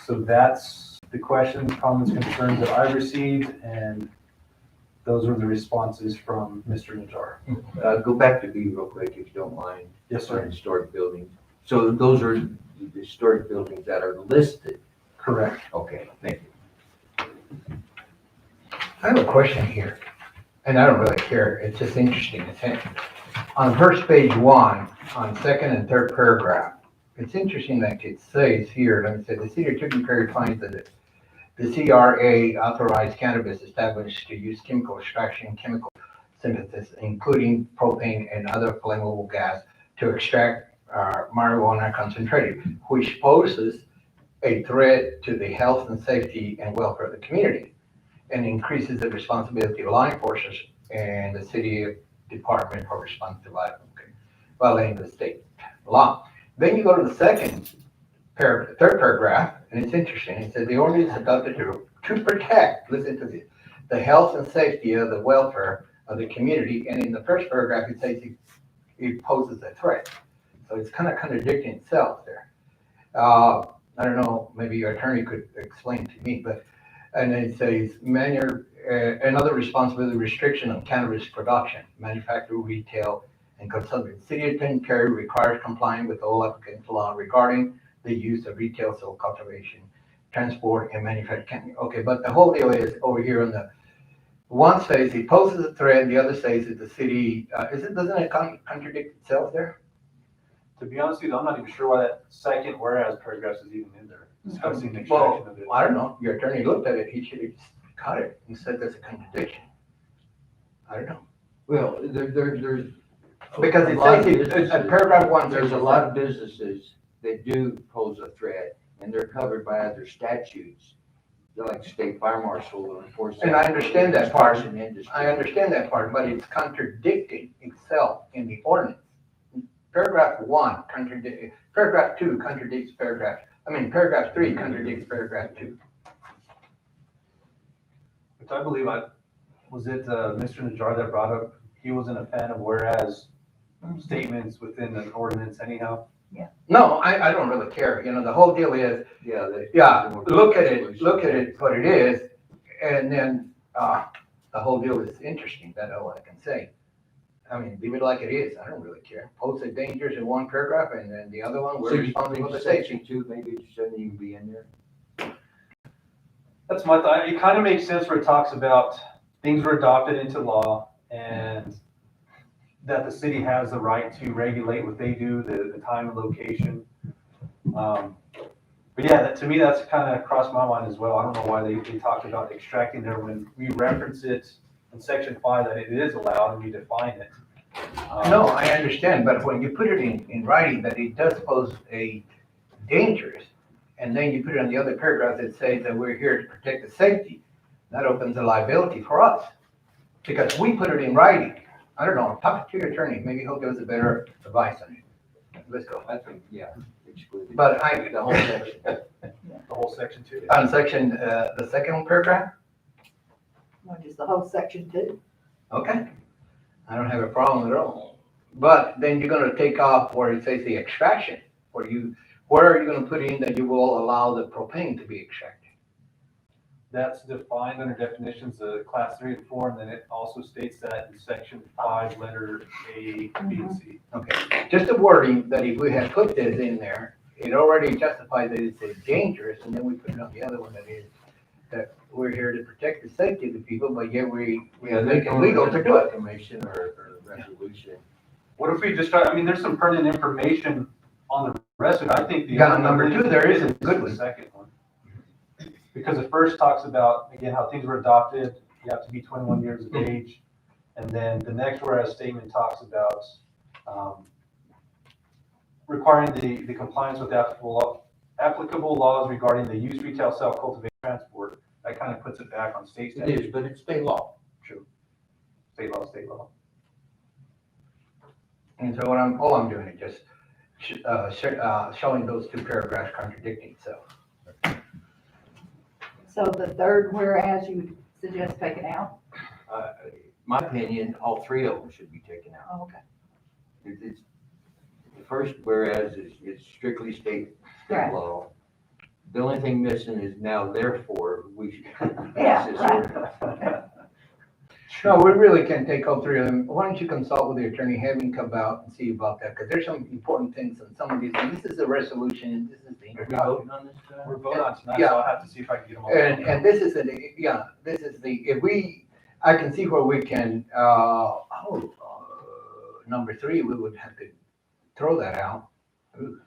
So that's the questions, comments, concerns that I've received, and those were the responses from Mr. Najjar. Go back to B real quick, if you don't mind. Yes, For sir. historic buildings. So those are the historic buildings that are listed. Correct. Okay, thank you. I have a question here, and I don't really care, it's just interesting to think. On first page 1, on second and third paragraph, it's interesting that it says here, let me say, the city of Teuton finds that the CRA authorized cannabis established to use chemical extraction, chemical synthesis, including propane and other flammable gas to extract marijuana concentrated, which poses a threat to the health and safety and welfare of the community and increases the responsibility of law enforcement and the city department for response to violating the state law. Then you go to the third paragraph, and it's interesting. It says the ordinance is adopted to protect, listen to this, the health and safety of the welfare of the community. And in the first paragraph, it says it poses a threat. So it's kind of contradicting itself there. I don't know, maybe your attorney could explain to me, but, and then it says another responsibility restriction on cannabis production, manufacture, retail, and consumption. City of Teuton requires complying with all applicable law regarding the use of retail, sale, cultivation, transport, and manufacturing. Okay, but the whole deal is over here on the one says it poses a threat, the other says that the city, doesn't it contradict itself there? To be honest with you, I'm not even sure why that second whereas paragraph is even in there, discussing the Well, extraction of it. I don't know, your attorney looked at it, he should have just cut it and said that's a contradiction. I don't know. Well, there's. Because a it lot of says, businesses- paragraph 1 There's says a lot of businesses that do pose a threat, and they're covered by other statutes, like state fire marshal or enforcement. And I understand that part. Construction industry. I understand that part, but it's contradicting itself in the ordinance. Paragraph 1 paragraph 2 contradicts paragraph 3 contradicts paragraph 2. Which I believe was it Mr. Najjar that brought up, he wasn't a fan of whereas statements within an ordinance anyhow. No, I don't really care, the whole deal is, Yeah. look at it, what it is, and then, the whole deal is interesting, that's all I can say. I mean, leave it like it is, I don't really care. Pose the dangers in one paragraph, and then the other one, we're responsible for the safety. Section 2, maybe it shouldn't even be in there. That's my thought. It kind of makes sense where it talks about things were adopted into law and that the city has the right to regulate what they do, the time and location. But yeah, to me, that's kind of crossed my mind as well. I don't know why they talked about extracting there when we reference it in section 5 that it is allowed and we define it. No, I understand, but when you put it in writing that it does pose a dangerous, and then you put it on the other paragraph that says that we're here to protect the safety, that opens a liability for us. Because we put it in writing. I don't know, talk to your attorney, maybe he'll give us a better advice on it. Let's go. I think, yeah, excluded. But The whole section. The whole section 2. on section, the second paragraph, Just the whole section 2. okay. I don't have a problem at all. But then you're gonna take off where it says the extraction, where are you gonna put in that you will allow the propane to be extracted? That's defined under definitions of class 3 and 4, and then it also states that in section 5, letter A, B, and C. Okay, just the wording that if we had put this in there, it already justifies that it's dangerous, and then we put it on the other one that is, that we're here to protect the safety of the people, but yet we make it legal to do it. Proclamation or resolution. What if we just try, there's some pertinent information on the rest of it. I think the. Yeah, on number 2, there is a good The one. second one. Because it first talks about, again, how things were adopted, you have to be 21 years of age. And then the next whereas statement talks about requiring the compliance with applicable laws regarding the use, retail, sale, cultivate, transport. That kind of puts it back on state It statute. is, but it's state law. State law, state law. And so all I'm doing is just showing those two paragraphs contradicting itself. So the third whereas you suggest taking out? My opinion, all three of them should be taken out. Oh, okay. It's, the first whereas is strictly state Right. law. The only thing missing is now therefore we should. Yeah, pass this right. ordinance. No, we really can take all three of them. Why don't you consult with the attorney, have him come out and see about that, because there's some important things on some of these. And this is a resolution, and this is the Are we introduction. voting on this? We're voting on tonight, so I'll have to see if I can get them all. And this is I can see where we can, number 3, we would have to throw that out. Ooh.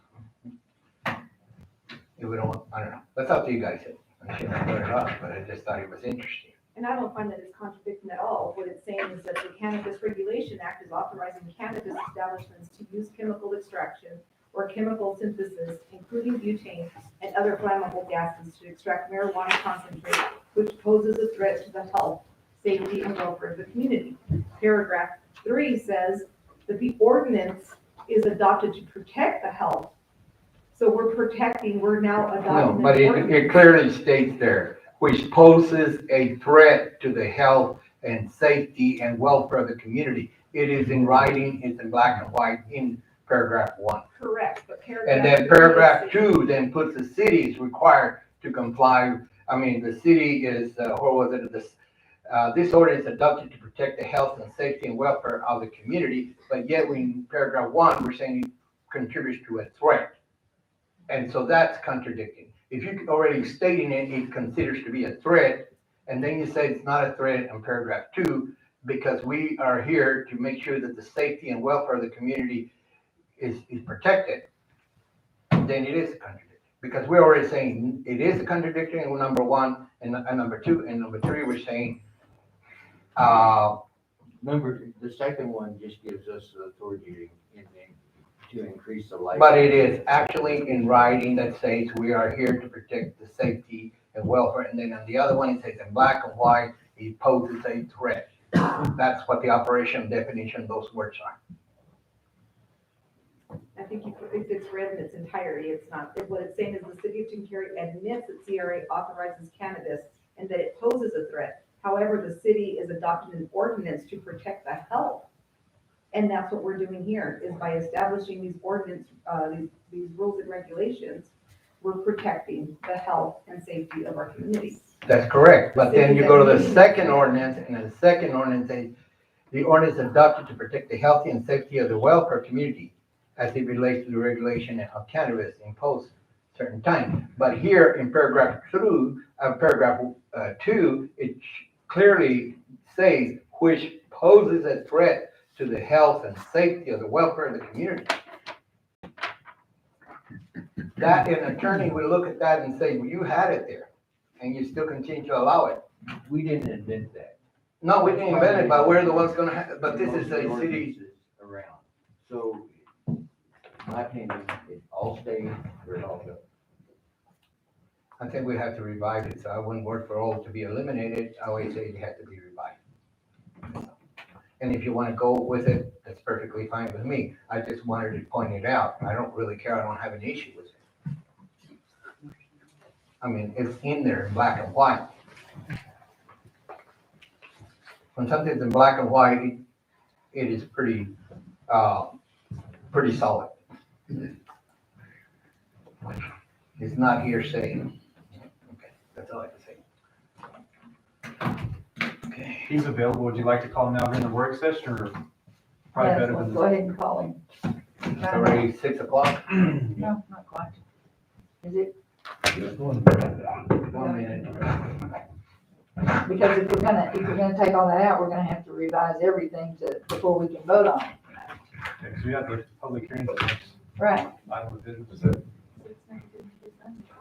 If we don't, I don't know. That's up to you guys. I shouldn't have brought it up, but I just thought it was interesting. And I don't find that it's contradicting at all. What it's saying is that the Cannabis Regulation Act is authorizing cannabis establishments to use chemical extraction or chemical synthesis, including butane and other flammable gases, to extract marijuana concentrate, which poses a threat to the health, safety, and welfare of the community. Paragraph 3 says that the ordinance is adopted to protect the health. So we're now No, adopting. but an it ordinance. clearly states there, which poses a threat to the health and safety and welfare of the community. It is in writing, it's in black and white in paragraph 1. Correct, but paragraph. And then 3 paragraph is- 2 then puts the city is required to comply. I mean, the city is, what was it, this ordinance adopted to protect the health and safety and welfare of the community, but yet in paragraph 1, we're saying it contributes to a threat. And so that's contradicting. If you're already stating it considers to be a threat, and then you say it's not a threat in paragraph 2, because we are here to make sure that the safety and welfare of the community is protected, then it is a contradiction. Because we're already saying it is a contradiction in number 1, and number 2, and number 3, we're saying, Remember, the second one just gives us the authority to increase the life. but it is actually in writing that says we are here to protect the safety and welfare, and then on the other one, it says in black and white, it poses a threat. That's what the operation definition of those words are. I think if it's read in its entirety, it's not, what it's saying is the city of Tuncurry admits that CRA authorizes cannabis and that it poses a threat. However, the city is adopting an ordinance to protect the health. And that's what we're doing here, is by establishing these ordinance, these rules and regulations, we're protecting the health and safety of our community. That's correct, but then you go to the second ordinance, and the second ordinance says, the ordinance adopted to protect the health and safety of the welfare community as it relates to the regulation of cannabis imposed certain time. But here in paragraph 2, it clearly says, which poses a threat to the health and safety of the welfare of the community. That an attorney would look at that and say, well, you had it there, and you still continue to allow it. We didn't invent that. No, we didn't invent it, but we're the ones gonna have, but this is Most of the a city. ordinances around. So, in my opinion, it all stays where it all goes. I think we have to revive it, so I wouldn't work for all to be eliminated, I always say it had to be revived. And if you wanna go with it, that's perfectly fine with me, I just wanted to point it out, I don't really care, I don't have an issue with it. I mean, it's in there in black and white. When something's in black and white, it is pretty solid. It's not hearsay. Okay, that's all I can say. Okay. He's available. Would you like to call him now during the work session, or probably Yes, better let's than? go ahead and call him. It's already 6 o'clock. No, not quite. Is it? 1 minute. Because if we're gonna take all that out, we're gonna have to revise everything before we can vote on it. Because we have the public hearing for the next Right. item of business.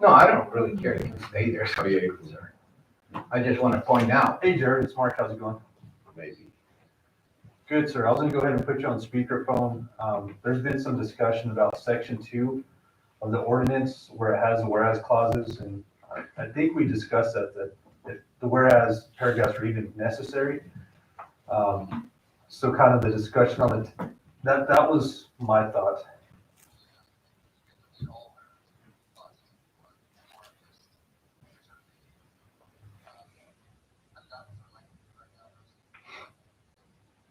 No, I don't really care. You can stay there. So I just want to point out. Hey Jared, it's Mark, how's it going? Maybe. Good, sir. I was gonna go ahead and put you on speakerphone. There's been some discussion about section 2 of the ordinance where it has the whereas clauses, and I think we discussed that if the whereas paragraphs are even necessary. So kind of the discussion on it, that was my thought.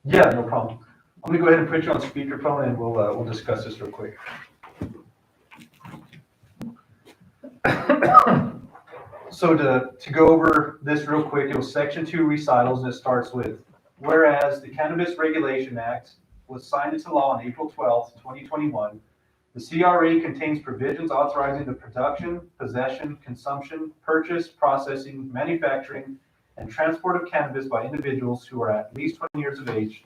Yeah, no problem. I'm gonna go ahead and put you on speakerphone and we'll discuss this real quick. So to go over this real quick, it was section 2 recitals, and it starts with, whereas the Cannabis Regulation Act was signed into law on April 12th, 2021, the CRA contains provisions authorizing the production, possession, consumption, purchase, processing, manufacturing, and transport of cannabis by individuals who are at least 20 years of age.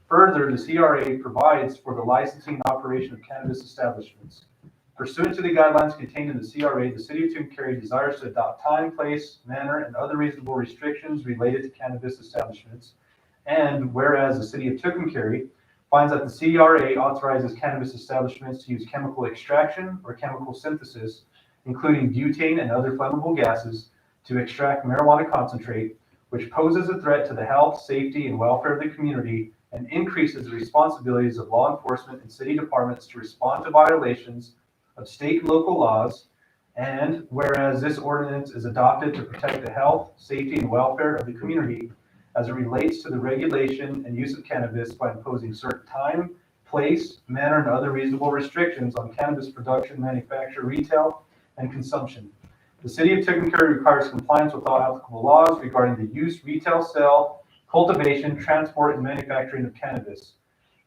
Further, the CRA provides for the licensing and operation of cannabis establishments. Pursuant to the guidelines contained in the CRA, the City of Tucumcari desires to adopt time, place, manner, and other reasonable restrictions related to cannabis establishments. And whereas the City of Tucumcari finds that the CRA authorizes cannabis establishments to use chemical extraction or chemical synthesis, including butane and other flammable gases, to extract marijuana concentrate, which poses a threat to the health, safety, and welfare of the community and increases the responsibilities of law enforcement and city departments to respond to violations of state and local laws. And whereas this ordinance is adopted to protect the health, safety, and welfare of the community as it relates to the regulation and use of cannabis by imposing certain time, place, manner, and other reasonable restrictions on cannabis production, manufacture, retail, and consumption. The City of Tucumcari requires compliance with all applicable laws regarding the use, retail, sale, cultivation, transport, and manufacturing of cannabis.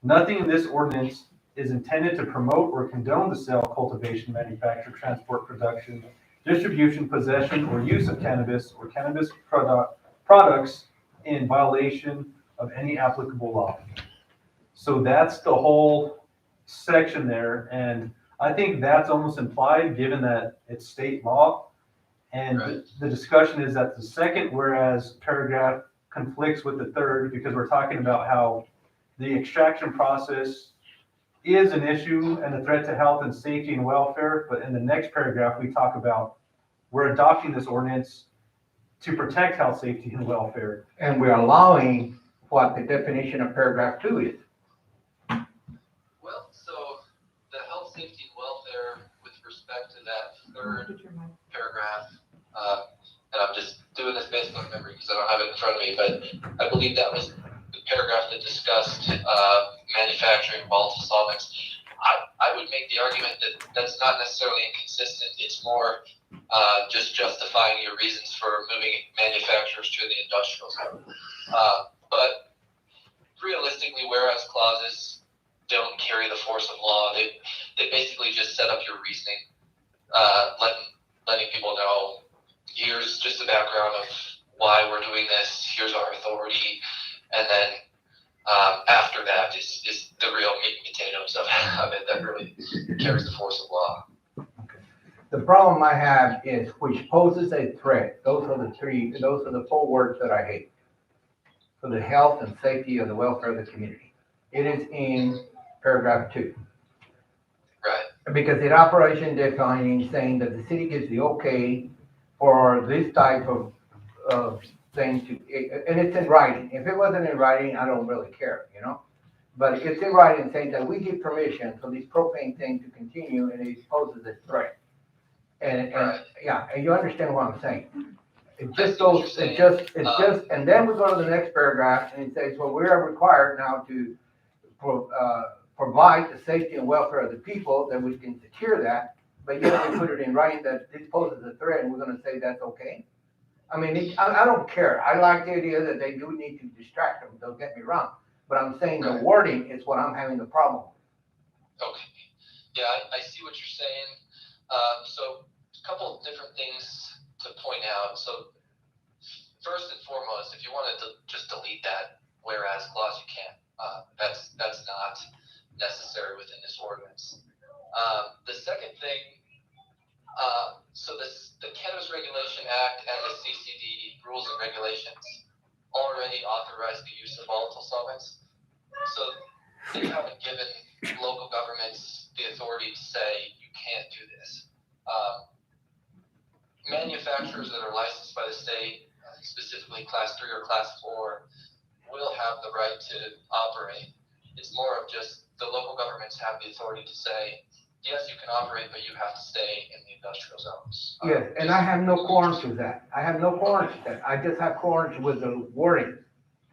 Nothing in this ordinance is intended to promote or condone the sale, cultivation, manufacture, transport, production, distribution, possession, or use of cannabis or cannabis products in violation of any applicable law. So that's the whole section there, and I think that's almost implied given that it's state law. And the discussion is that the second whereas paragraph conflicts with the third because we're talking about how the extraction process is an issue and a threat to health and safety and welfare. But in the next paragraph, we talk about we're adopting this ordinance to protect health, safety, and welfare. And we're allowing what the definition of paragraph 2 is. Well, so the health, safety, and welfare with respect to that third paragraph, and I'm just doing this based on memory because I don't have it in front of me, but I believe that was the paragraph that discussed manufacturing volatile solvents. I would make the argument that that's not necessarily inconsistent. It's more just justifying your reasons for moving manufacturers to the industrial zone. But realistically, whereas clauses don't carry the force of law, they basically just set up your reasoning, letting people know, here's just the background of why we're doing this, here's our authority, and then after that is the real meat and potatoes of it that really carries the force of law. The problem I have is which poses a threat. Those are the 4 words that I hate. For the health and safety of the welfare of the community. It is in paragraph 2. Right. Because it operation defining saying that the city gives the okay for this type of thing to, and it's in writing. If it wasn't in writing, I don't really care, you know? But it's in writing saying that we give permission for this propane thing to continue and it poses a threat. And yeah, and you understand what I'm saying. It just goes, and then we go to the next paragraph and it says, well, we are required now to provide the safety and welfare of the people, that we can secure that, but yet we put it in writing that this poses a threat and we're gonna say that's okay? I mean, I don't care. I like the idea that they do need to distract them, don't get me wrong, but I'm saying the wording is what I'm having the problem with. Okay. Yeah, I see what you're saying. So a couple of different things to point out. So first and foremost, if you wanted to just delete that whereas clause, you can. That's not necessary within this ordinance. The second thing, so authority to say you can't do this. Manufacturers that are licensed by the state, specifically class 3 or class 4, will have the right to operate. It's more of just the local governments have the authority to say, yes, you can operate, but you have to stay in the industrial zones. Yes, and I have no qualms with that. I have no qualms with that. I just have qualms with the wording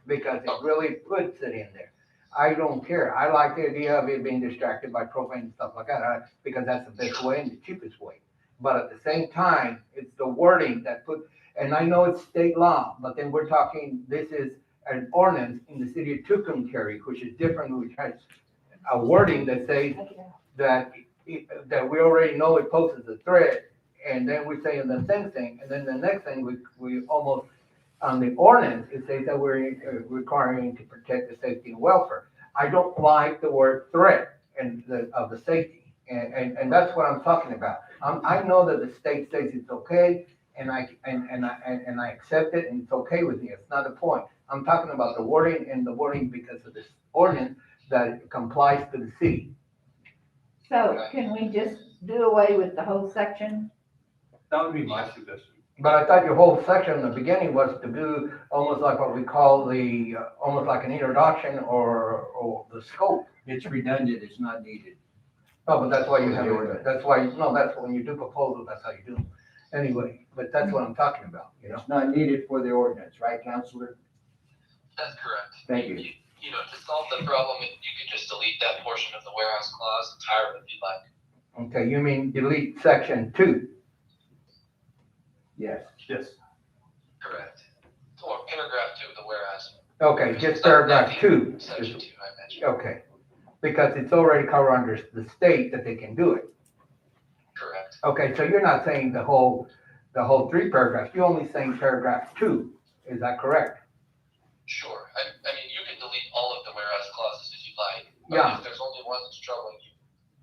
because it really puts it in there. I don't care. I like the idea of it being distracted by propane and stuff like that, because that's the best way and the cheapest way. But at the same time, it's the wording that put, and I know it's state law, but then we're talking, this is an ordinance in the city of Tucumcari, which is different, which has a wording that says that we already know it poses a threat, and then we're saying the same thing, and then the next thing, we almost, on the ordinance, it says that we're requiring to protect the safety and welfare. I don't like the word threat of the safety, and that's what I'm talking about. I know that the state says it's okay, and I accept it, and it's okay with me. It's not the point. I'm talking about the wording because of this ordinance that it complies to the city. So can we just do away with the whole section? That would be my suggestion. But I thought your whole section in the beginning was to do almost like what we call almost like an introduction or the scope. It's redundant, it's not needed. Oh, but that's why you have it. That's when you do proposals, that's how you do them. Anyway, but that's what I'm talking about, you know? It's not needed for the ordinance, right, Counselor? That's correct. Thank you. You know, to solve the problem, you could just delete that portion of the warehouse clause entirely if you'd like. Okay, you mean delete section 2? Yes. Yes. Correct. Or paragraph 2 of the whereas. Okay, just paragraph 2. Section 2 I mentioned. Okay, because it's already covered under the state that they can do it. Correct. Okay, so you're not saying the whole 3 paragraphs, you're only saying paragraph 2, is that correct? Sure. I mean, you can delete all of the whereas clauses if you'd like. But Yeah. if there's only one that's troubling you,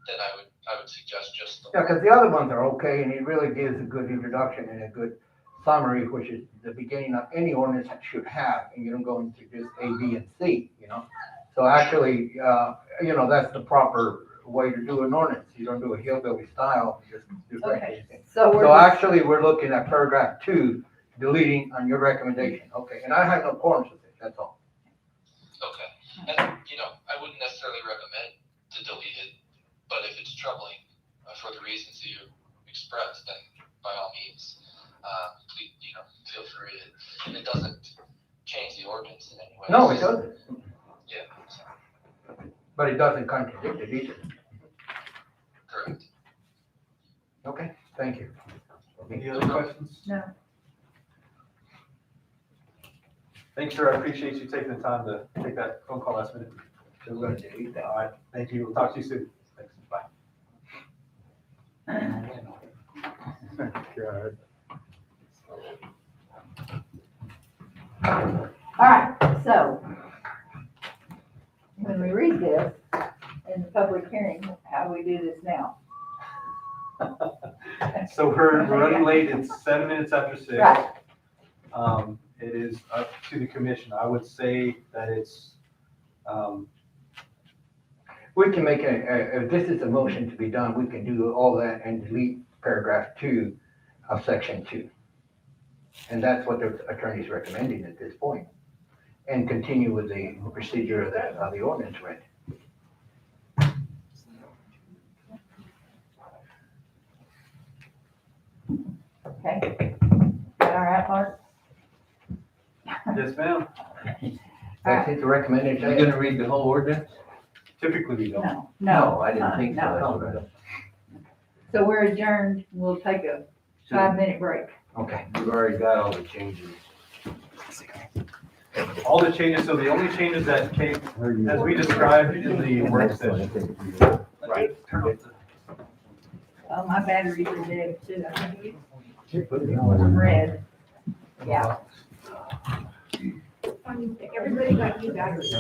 then I would suggest just the Yeah, because the other ones are okay, and it really gives a good introduction and a good summary, which is the beginning of any ordinance that should have, and you don't go into just A, B, and C, you know? So actually, that's the proper way to do an ordinance. You don't do a hillbilly style, just do Okay, anything. so So actually, we're looking at paragraph 2, deleting on your recommendation, okay? And I have no qualms with it, that's all. Okay. And, you know, I wouldn't necessarily recommend to delete it, but if it's troubling for the reasons that you expressed, then by all means, please, feel free. It doesn't change the ordinance in any way. No, it doesn't, Yeah, so, but it doesn't contradict it either. correct. Okay, thank you. Any other questions? No. Thanks, sir. I appreciate you taking the time to take that phone call last minute. So we're gonna delete that. All right, thank you. We'll talk to you soon. Thanks. Bye. God. All right, so when we read this in the public hearing, how do we do this now? So we're running late. It's 7 minutes after 6. Right. It is up to the commission. I would say that it's, We can make if this is a motion to be done, we can do all that and delete paragraph 2 of section 2. And that's what the attorney's recommending at this point. And continue with the procedure of the ordinance read. Okay, is that all right, Mark? yes, ma'am. That's his recommendation. Are you gonna read the whole ordinance? Typically we don't. No, I didn't think so. no. That's what So we're adjourned, we'll take a 5-minute break. Okay. We've already got all the changes. All the changes, so the only changes that came, as we described in the work session. Right. Oh, my batteries are dead too, I think it's red. Yeah. Everybody got new batteries.